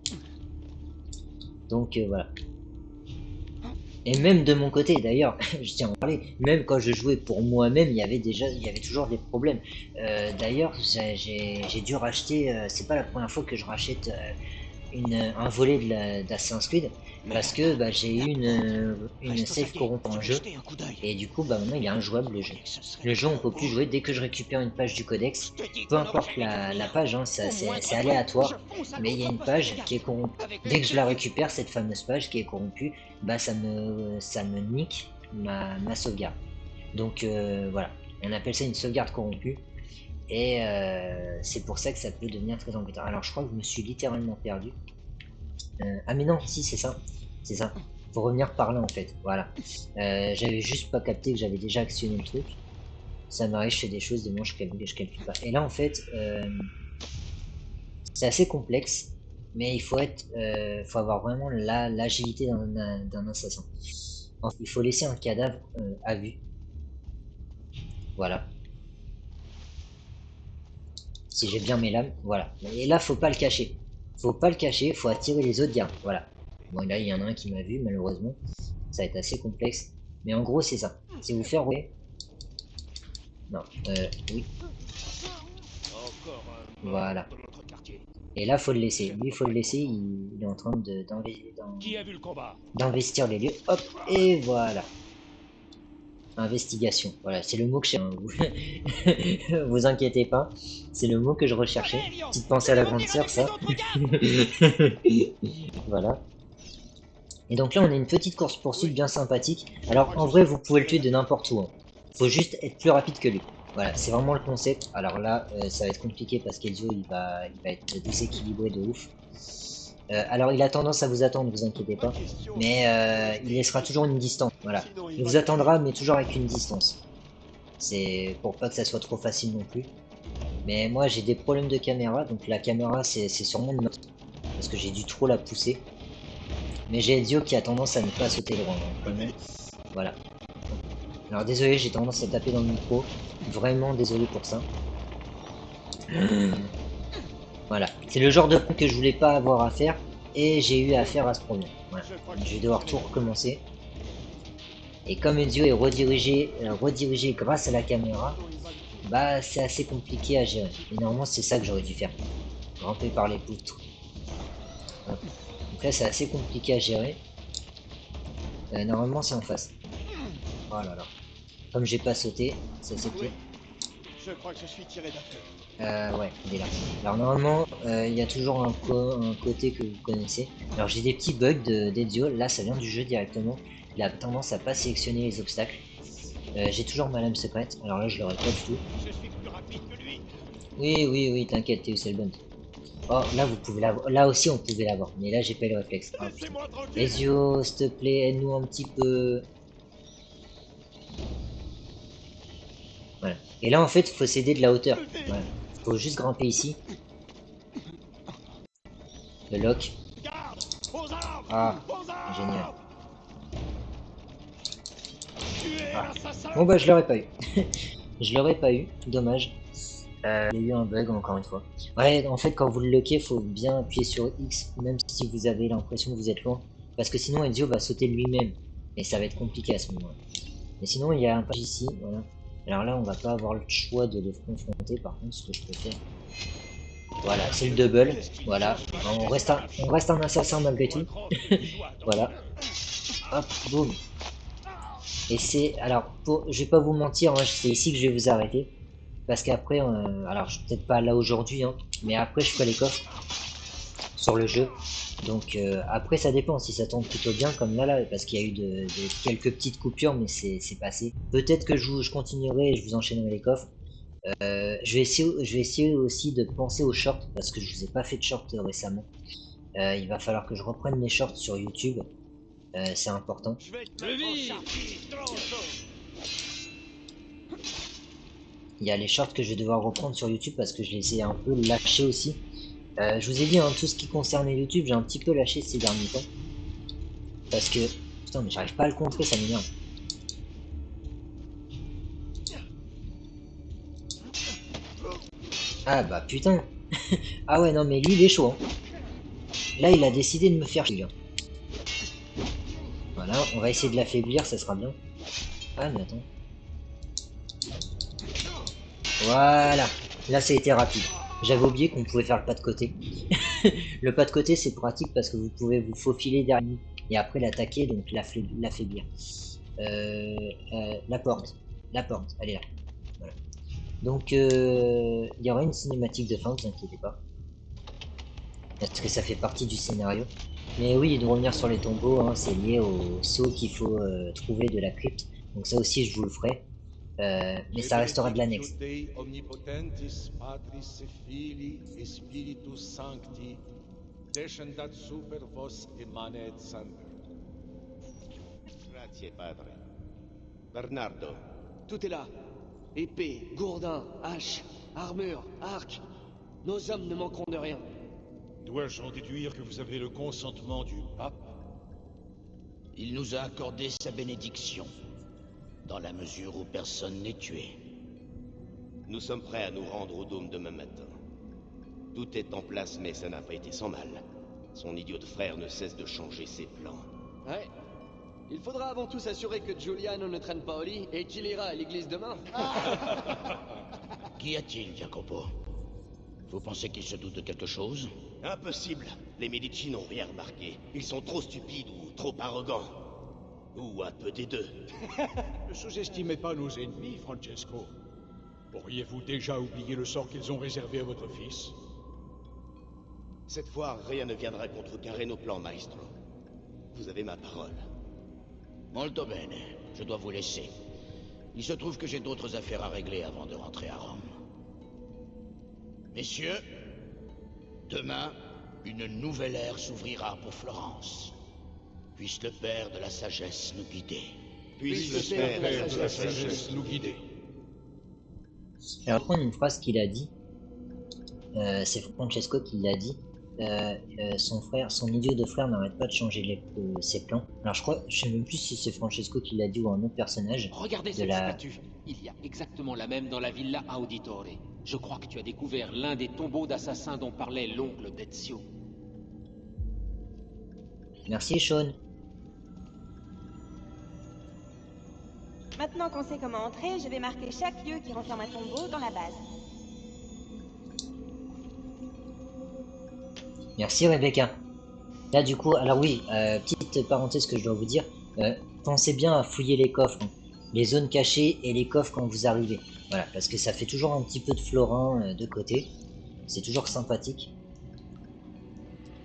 Donc voilà. Et même de mon côté, d'ailleurs, je tiens à en parler, même quand je jouais pour moi-même, il y avait toujours des problèmes. D'ailleurs, j'ai dû racheter, c'est pas la première fois que je rachète un volet d'Assassin's Creed, parce que bah, j'ai eu une save corrompue en jeu, et du coup, bah, maintenant il est injouable le jeu. Le jeu, on peut plus jouer dès que je récupère une page du codex, peu importe la page, hein, c'est aléatoire, mais il y a une page qui est corrompue. Dès que je la récupère, cette fameuse page qui est corrompue, bah, ça me nique ma sauvegarde. Donc voilà, on appelle ça une sauvegarde corrompue. Et c'est pour ça que ça peut devenir très embêtant. Alors je crois que je me suis littéralement perdu. Ah mais non, si c'est ça. C'est ça. Faut revenir par là en fait. Voilà. J'avais juste pas capté que j'avais déjà actionné le truc. Ça m'arrive, je fais des choses, des moments je calcule pas. Et là en fait, c'est assez complexe. Mais il faut faut avoir vraiment l'agilité d'un assassin. Enfin, il faut laisser un cadavre à vue. Voilà. Si j'ai bien mes lames, voilà. Et là, faut pas le cacher. Faut pas le cacher, faut attirer les autres gardes. Voilà. Bon, là, il y en a un qui m'a vu, malheureusement. Ça va être assez complexe. Mais en gros, c'est ça. C'est vous faire rouler. Non, oui. Voilà. Et là, faut le laisser. Lui, il faut le laisser. Il est en train d'investir les lieux. Hop, et voilà. Investigation. Voilà, c'est le mot que je cherchais. Vous vous inquiétez pas. C'est le mot que je recherchais. Petite pensée à la grande sœur, ça. Voilà. Et donc là, on a une petite course-poursuite bien sympathique. Alors, en vrai, vous pouvez le tuer de n'importe où. Hein. Faut juste être plus rapide que lui. Voilà, c'est vraiment le concept. Alors là, ça va être compliqué parce qu'Ezio, il va être déséquilibré de ouf. Alors, il a tendance à vous attendre, ne vous inquiétez pas. Mais il laissera toujours une distance. Voilà. Il vous attendra, mais toujours avec une distance. C'est pour pas que ça soit trop facile non plus. Mais moi, j'ai des problèmes de caméra. Donc la caméra, c'est sûrement de notre... Parce que j'ai dû trop la pousser. Mais j'ai Ezio qui a tendance à ne pas sauter droit. Voilà. Alors désolé, j'ai tendance à taper dans le micro. Vraiment désolé pour ça. Voilà. C'est le genre de point que je voulais pas avoir à faire. Et j'ai eu affaire à ce problème. Voilà. Je vais devoir tout recommencer. Et comme Ezio est redirigé grâce à la caméra, bah c'est assez compliqué à gérer. Et normalement c'est ça que j'aurais dû faire. Grimper par les poutres. Hop. Donc là c'est assez compliqué à gérer. Normalement c'est en face. Oh là là. Comme j'ai pas sauté, ça c'est pire. Je crois que je suis tiré d'affaire. Ouais, il est là. Alors normalement, il y a toujours un côté que vous connaissez. Alors j'ai des petits bugs d'Ezio. Là ça vient du jeu directement. Il a tendance à pas sélectionner les obstacles. J'ai toujours ma lame secrète. Alors là je l'aurais pas du tout. Je suis plus rapide que lui. Oui, t'inquiète, Théo, c'est le bon. Oh, là vous pouvez l'avoir. Là aussi on pouvait l'avoir. Mais là j'ai pas eu le réflexe. Oh, putain. Laissez-moi tranquille. Ezio, s'il te plaît, aide-nous un petit peu. Voilà. Et là en fait il faut s'aider de la hauteur. Voilà. Faut juste grimper ici. Le lock. Garde, aux armes, Ah, aux armes. génial. Tuez Ah. l'assassin. Bon bah je l'aurais pas eu. Je l'aurais pas eu, dommage. Il y a eu un bug encore une fois. Ouais, en fait quand vous le lockez, faut bien appuyer sur X, même si vous avez l'impression que vous êtes loin. Parce que sinon Ezio va sauter lui-même. Et ça va être compliqué à ce moment-là. Mais sinon il y a un page ici, voilà. Alors là on va pas avoir le choix de les confronter, par contre ce que je peux faire. Voilà, c'est le double. Voilà. On reste un assassin malgré tout. Voilà. Hop, boum. Et c'est... Alors, je vais pas vous mentir, hein, c'est ici que je vais vous arrêter. Parce qu'après, alors je suis peut-être pas là aujourd'hui, hein, mais après je ferai les coffres sur le jeu. Donc après ça dépend si ça tombe plutôt bien comme là, parce qu'il y a eu quelques petites coupures, mais c'est passé. Peut-être que je continuerai et je vous enchaînerai les coffres. Je vais essayer aussi de penser aux shorts, parce que je vous ai pas fait de shorts récemment. Il va falloir que je reprenne mes shorts sur YouTube. C'est important. Je vais te mettre en charpie, tronçon. Il y a les shorts que je vais devoir reprendre sur YouTube parce que je les ai un peu lâchés aussi. Je vous ai dit, hein, tout ce qui concernait YouTube, j'ai un petit peu lâché ces derniers temps. Parce que... Putain, mais j'arrive pas à le contrer, ça m'énerve. Ah bah putain. Ah ouais, non mais lui il est chaud. Hein. Là il a décidé de me faire chier. Voilà, on va essayer de l'affaiblir, ça sera bien. Ah mais attends. Voilà. Là ça a été rapide. J'avais oublié qu'on pouvait faire le pas de côté. Le pas de côté c'est pratique parce que vous pouvez vous faufiler derrière lui et après l'attaquer, donc l'affaiblir. La porte, elle est là. Voilà. Donc il y aura une cinématique de fin, vous inquiétez pas. Parce que ça fait partie du scénario. Mais oui, de revenir sur les tombeaux, hein, c'est lié au saut qu'il faut trouver de la crypte. Donc ça aussi je vous le ferai. Mais ça restera de l'annexe. Omnipotentis Patris et Filii et Spiritus Sancti, descendat super vos et manet semper. Grazie, padre. Bernardo, Tout est là. Épée, gourdin, hache, armure, arc. Nos hommes ne manqueront de rien. Dois-je en déduire que vous avez le consentement du pape? Il nous a accordé sa bénédiction, dans la mesure où personne n'est tué. nous sommes prêts à nous rendre au dôme demain matin. Tout est en place, mais ça n'a pas été sans mal. Son idiot de frère ne cesse de changer ses plans. Ouais. Il faudra avant tout s'assurer que Giuliano ne traîne pas au lit et qu'il ira à l'église demain. Qu'y a-t-il, Jacopo? Vous pensez qu'il se doute de quelque chose? Impossible. Les Medici n'ont rien remarqué. Ils sont trop stupides ou trop arrogants. Ou un peu des deux. Ne sous-estimez pas nos ennemis, Francesco. Pourriez-vous déjà oublier le sort qu'ils ont réservé à votre fils? Cette fois, rien ne viendra contrecarrer nos plans, maestro. Vous avez ma parole. Molto bene. Je dois vous laisser. Il se trouve que j'ai d'autres affaires à régler avant de rentrer à Rome. Messieurs, demain, une nouvelle ère s'ouvrira pour Florence. Puisse le Père de la Sagesse nous guider. Puisse le Père de la Sagesse nous guider. Alors, reprendre une phrase qu'il a dit. C'est Francesco qui l'a dit. Son idiot de frère n'arrête pas de changer ses plans. Alors je sais même plus si c'est Francesco qui l'a dit ou un autre personnage. Regardez cette statue. Il y a exactement la même dans la Villa Auditore. Je crois que tu as découvert l'un des tombeaux d'assassins dont parlait l'oncle d'Ezio. Merci Sean. Maintenant qu'on sait comment entrer, je vais marquer chaque lieu qui renferme un tombeau dans la base. Merci Rebecca. Là du coup, alors oui, petite parenthèse que je dois vous dire, pensez bien à fouiller les coffres, hein, les zones cachées et les coffres quand vous arrivez. Voilà, parce que ça fait toujours un petit peu de florin de côté. C'est toujours sympathique.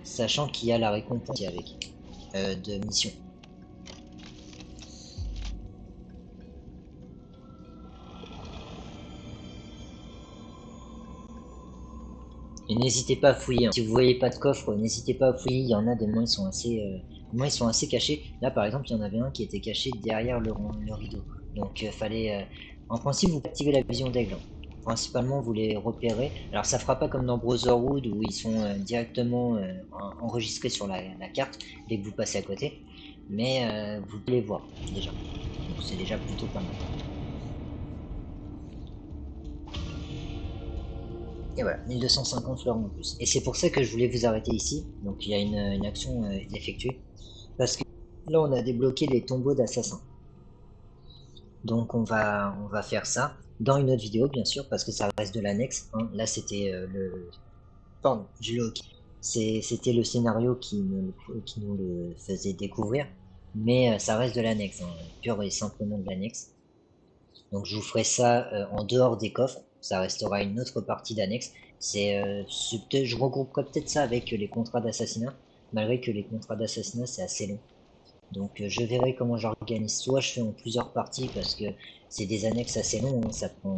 Sachant qu'il y a la récompense avec de mission. Et n'hésitez pas à fouiller, hein. Si vous voyez pas de coffre, n'hésitez pas à fouiller, il y en a des moments ils sont assez cachés. Là par exemple il y en avait un qui était caché derrière le rideau. Donc fallait... en principe vous activez la vision d'aigle. Principalement vous les repérez. Alors ça fera pas comme dans Brotherhood où ils sont directement enregistrés sur la carte dès que vous passez à côté. Mais vous pouvez les voir déjà. Donc c'est déjà plutôt pas mal. Et voilà, 1250 fleurs en plus. Et c'est pour ça que je voulais vous arrêter ici. Donc il y a une action effectuée. Parce que là on a débloqué les tombeaux d'assassins. Donc on va faire ça dans une autre vidéo bien sûr. Parce que ça reste de l'annexe. Hein. Là c'était Pardon, c'était le scénario qui nous le faisait découvrir. Mais ça reste de l'annexe. Hein. Pure et simplement de l'annexe. Donc je vous ferai ça en dehors des coffres. Ça restera une autre partie d'annexe. Je regrouperai peut-être ça avec les contrats d'assassinat, malgré que les contrats d'assassinat c'est assez long. Donc je verrai comment j'organise. Soit je fais en plusieurs parties parce que c'est des annexes assez longs, hein. Ça prend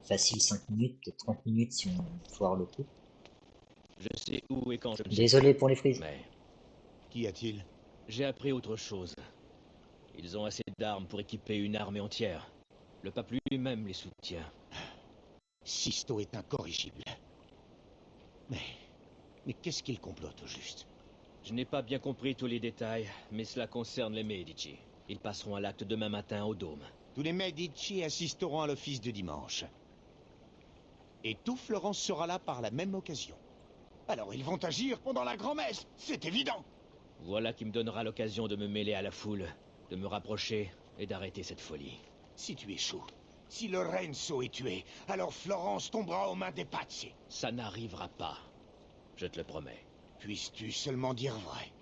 facile 5 minutes, peut-être 30 minutes si on foire le coup. Je sais où et quand je... Désolé pour les frises. Mais Qu'y a-t-il? j'ai appris autre chose. Ils ont assez d'armes pour équiper une armée entière. Le pape lui-même les soutient. Sisto est incorrigible. Mais qu'est-ce qu'il complote au juste? Je n'ai pas bien compris tous les détails, mais cela concerne les Medici. Ils passeront à l'acte demain matin au Dôme. Tous les Medici assisteront à l'office du dimanche. Et tout Florence sera là par la même occasion. Alors ils vont agir pendant la grand-messe, c'est évident. Voilà qui me donnera l'occasion de me mêler à la foule, de me rapprocher et d'arrêter cette folie. Si tu échoues, si Lorenzo est tué, alors Florence tombera aux mains des Pazzi. Ça n'arrivera pas, je te le promets. Puisses-tu seulement dire vrai?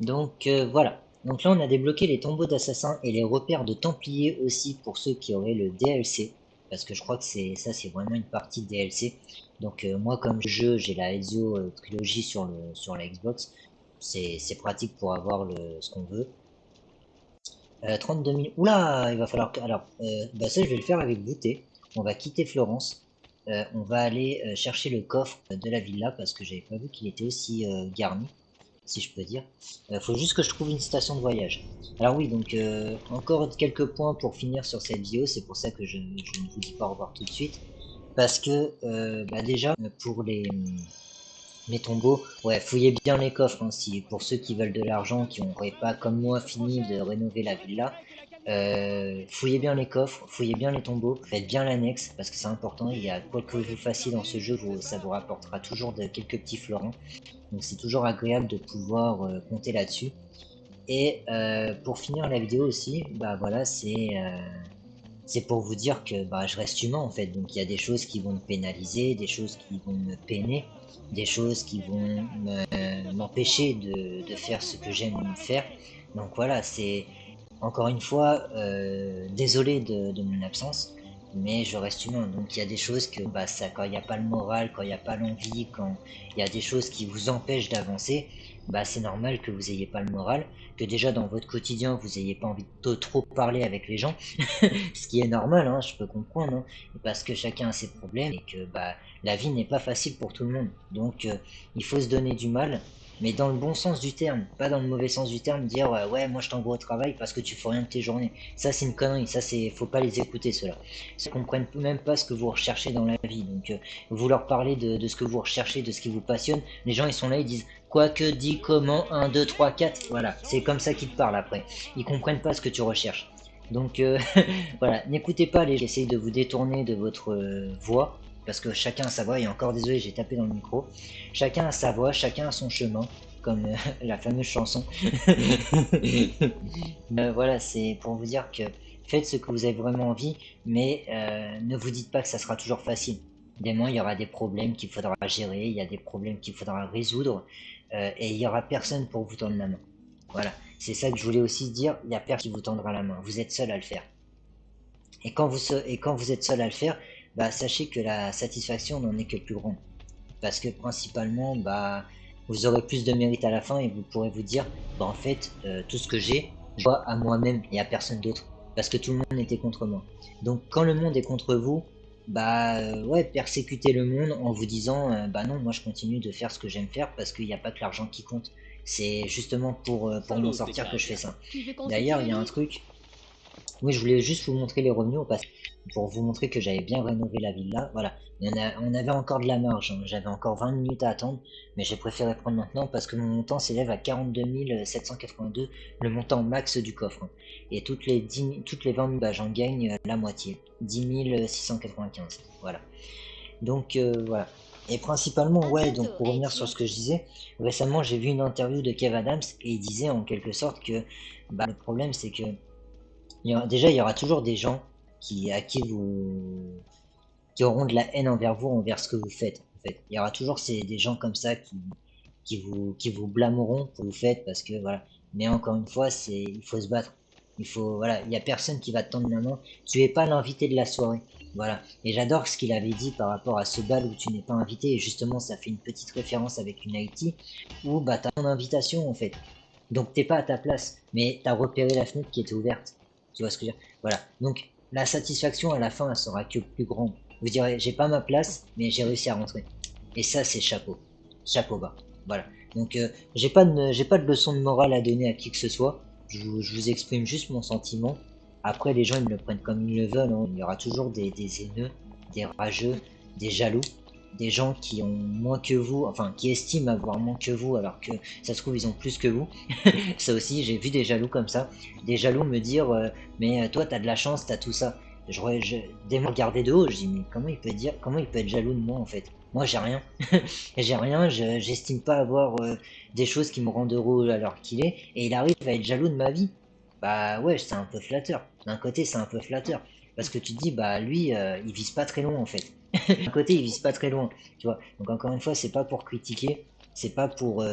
Donc voilà. Donc là on a débloqué les tombeaux d'assassins et les repères de Templiers aussi pour ceux qui auraient le DLC. Parce que je crois que c'est vraiment une partie de DLC. Donc moi comme jeu j'ai la Ezio trilogie sur la Xbox. C'est pratique pour avoir ce qu'on veut. 32 000... Oula, il va falloir que... Alors, bah ça je vais le faire avec Boutet. On va quitter Florence. On va aller chercher le coffre de la villa parce que j'avais pas vu qu'il était aussi garni, si je peux dire. Faut juste que je trouve une station de voyage. Alors oui, donc encore quelques points pour finir sur cette vidéo. C'est pour ça que je ne vous dis pas au revoir tout de suite. Parce que bah déjà, pour les tombeaux, ouais, fouillez bien les coffres, hein, pour ceux qui veulent de l'argent, qui n'auraient pas comme moi fini de rénover la villa, fouillez bien les coffres, fouillez bien les tombeaux, faites bien l'annexe, parce que c'est important, il y a quoi que vous fassiez dans ce jeu, ça vous rapportera toujours quelques petits florins, donc c'est toujours agréable de pouvoir compter là-dessus. Et pour finir la vidéo aussi, bah voilà, c'est c'est pour vous dire que bah, je reste humain en fait. Donc il y a des choses qui vont me pénaliser, des choses qui vont me peiner, des choses qui vont m'empêcher de faire ce que j'aime faire. Donc voilà, c'est encore une fois, désolé de mon absence, mais je reste humain. Donc il y a des choses que bah, ça, quand il n'y a pas le moral, quand il n'y a pas l'envie, quand il y a des choses qui vous empêchent d'avancer, bah, c'est normal que vous ayez pas le moral, que déjà dans votre quotidien vous ayez pas envie de trop parler avec les gens, ce qui est normal, hein, je peux comprendre, hein, parce que chacun a ses problèmes et que bah, la vie n'est pas facile pour tout le monde. Donc il faut se donner du mal, mais dans le bon sens du terme, pas dans le mauvais sens du terme, dire ouais moi je t'envoie au travail parce que tu fais rien de tes journées. Ça c'est une connerie, ça c'est faut pas les écouter ceux-là. Ils comprennent même pas ce que vous recherchez dans la vie. Donc vous leur parlez de ce que vous recherchez, de ce qui vous passionne, les gens ils sont là, ils disent quoi que dit, comment, 1, 2, 3, 4, voilà, c'est comme ça qu'ils te parlent après. Ils comprennent pas ce que tu recherches. Donc voilà, n'écoutez pas les gens qui essayent de vous détourner de votre voix, parce que chacun a sa voix, et encore désolé j'ai tapé dans le micro, chacun a sa voix, chacun a son chemin, comme la fameuse chanson. Voilà, c'est pour vous dire que faites ce que vous avez vraiment envie, mais ne vous dites pas que ça sera toujours facile. Évidemment, il y aura des problèmes qu'il faudra gérer, il y a des problèmes qu'il faudra résoudre, et il y aura personne pour vous tendre la main. Voilà, c'est ça que je voulais aussi dire, il n'y a personne qui vous tendra la main, vous êtes seul à le faire. Et quand vous êtes seul à le faire, bah, sachez que la satisfaction n'en est que plus grande. Parce que principalement, bah, vous aurez plus de mérite à la fin et vous pourrez vous dire, bah, en fait, tout ce que j'ai, je dois à moi-même et à personne d'autre. Parce que tout le monde était contre moi. Donc quand le monde est contre vous, bah ouais, persécutez le monde en vous disant, bah non, moi je continue de faire ce que j'aime faire parce qu'il n'y a pas que l'argent qui compte. C'est justement pour m'en sortir que je fais ça. D'ailleurs, il y a un truc, oui, je voulais juste vous montrer les revenus au passage, pour vous montrer que j'avais bien rénové la villa. Voilà, on avait encore de la marge, hein. J'avais encore 20 minutes à attendre, mais j'ai préféré prendre maintenant parce que mon montant s'élève à 42 782, le montant max du coffre, hein. Et toutes les 20 000, bah, j'en gagne la moitié, 10 695. Voilà. Donc voilà. Et principalement, ouais, donc pour revenir sur ce que je disais, récemment j'ai vu une interview de Kev Adams et il disait en quelque sorte que bah, le problème c'est que déjà, il y aura toujours des gens qui auront de la haine envers vous, envers ce que vous faites. En fait, il y aura toujours des gens comme ça qui vous blâmeront pour ce que vous faites parce que voilà. Mais encore une fois, il faut se battre. Voilà, il y a personne qui va te tendre la main. Tu es pas l'invité de la soirée. Voilà. Et j'adore ce qu'il avait dit par rapport à ce bal où tu n'es pas invité. Et justement, ça fait une petite référence avec une Haïti où bah t'as ton invitation en fait. Donc t'es pas à ta place, mais t'as repéré la fenêtre qui était ouverte. Tu vois ce que je veux dire? Voilà. Donc la satisfaction à la fin, elle sera que plus grande. Vous direz, j'ai pas ma place, mais j'ai réussi à rentrer. Et ça, c'est chapeau. Chapeau bas. Voilà. Donc j'ai pas de leçon de morale à donner à qui que ce soit. Je vous exprime juste mon sentiment. Après, les gens, ils me le prennent comme ils le veulent, hein. Il y aura toujours des haineux, des rageux, des jaloux, des gens qui ont moins que vous, enfin qui estiment avoir moins que vous alors que ça se trouve ils ont plus que vous. Ça aussi, j'ai vu des jaloux comme ça, des jaloux me dire mais toi t'as de la chance, t'as tout ça. Dès me regarder de haut, je dis mais comment il peut être jaloux de moi en fait? Moi j'ai rien, j'ai rien, j'estime pas avoir des choses qui me rendent heureux alors qu'il est, et il arrive à être jaloux de ma vie. Bah ouais, c'est un peu flatteur. D'un côté, c'est un peu flatteur. Parce que tu te dis, bah lui, il vise pas très loin en fait. D'un côté, il vise pas très loin. Tu vois. Donc encore une fois, c'est pas pour critiquer, c'est pas pour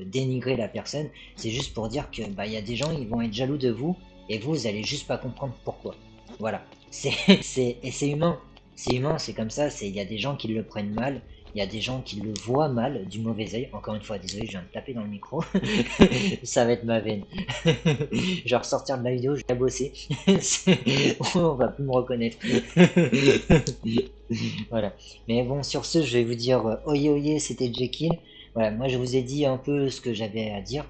dénigrer la personne, c'est juste pour dire que bah il y a des gens, ils vont être jaloux de vous, et vous allez juste pas comprendre pourquoi. Voilà. C'est humain. C'est humain, c'est comme ça, il y a des gens qui le prennent mal, il y a des gens qui le voient mal, du mauvais œil. Encore une fois, désolé, je viens de taper dans le micro. Ça va être ma veine. Je vais ressortir de la vidéo, je vais la bosser. On va plus me reconnaître. Voilà. Mais bon, sur ce, je vais vous dire oye oye, c'était Jekyll. Voilà, moi je vous ai dit un peu ce que j'avais à dire.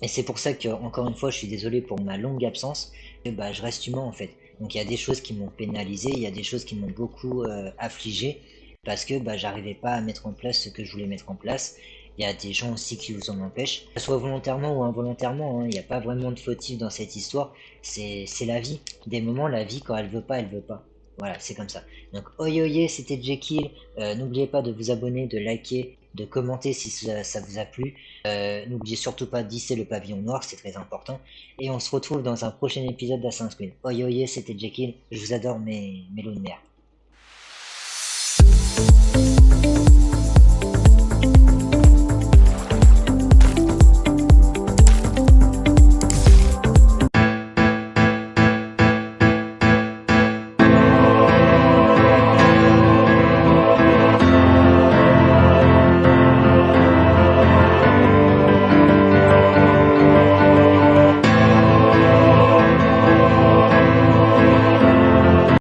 Et c'est pour ça que, encore une fois, je suis désolé pour ma longue absence. Bah, je reste humain en fait. Donc il y a des choses qui m'ont pénalisé, il y a des choses qui m'ont beaucoup affligé parce que bah, j'arrivais pas à mettre en place ce que je voulais mettre en place. Il y a des gens aussi qui vous en empêchent, que ce soit volontairement ou involontairement, hein. Il n'y a pas vraiment de fautif dans cette histoire. C'est la vie. Des moments, la vie, quand elle veut pas, elle veut pas. Voilà, c'est comme ça. Donc, oye oye, c'était Jekyll. N'oubliez pas de vous abonner, de liker, de commenter si ça vous a plu. N'oubliez surtout pas d'hisser le pavillon noir, c'est très important. Et on se retrouve dans un prochain épisode d'Assassin's Creed. Oye, c'était Jekyll, je vous adore mes loups de mer.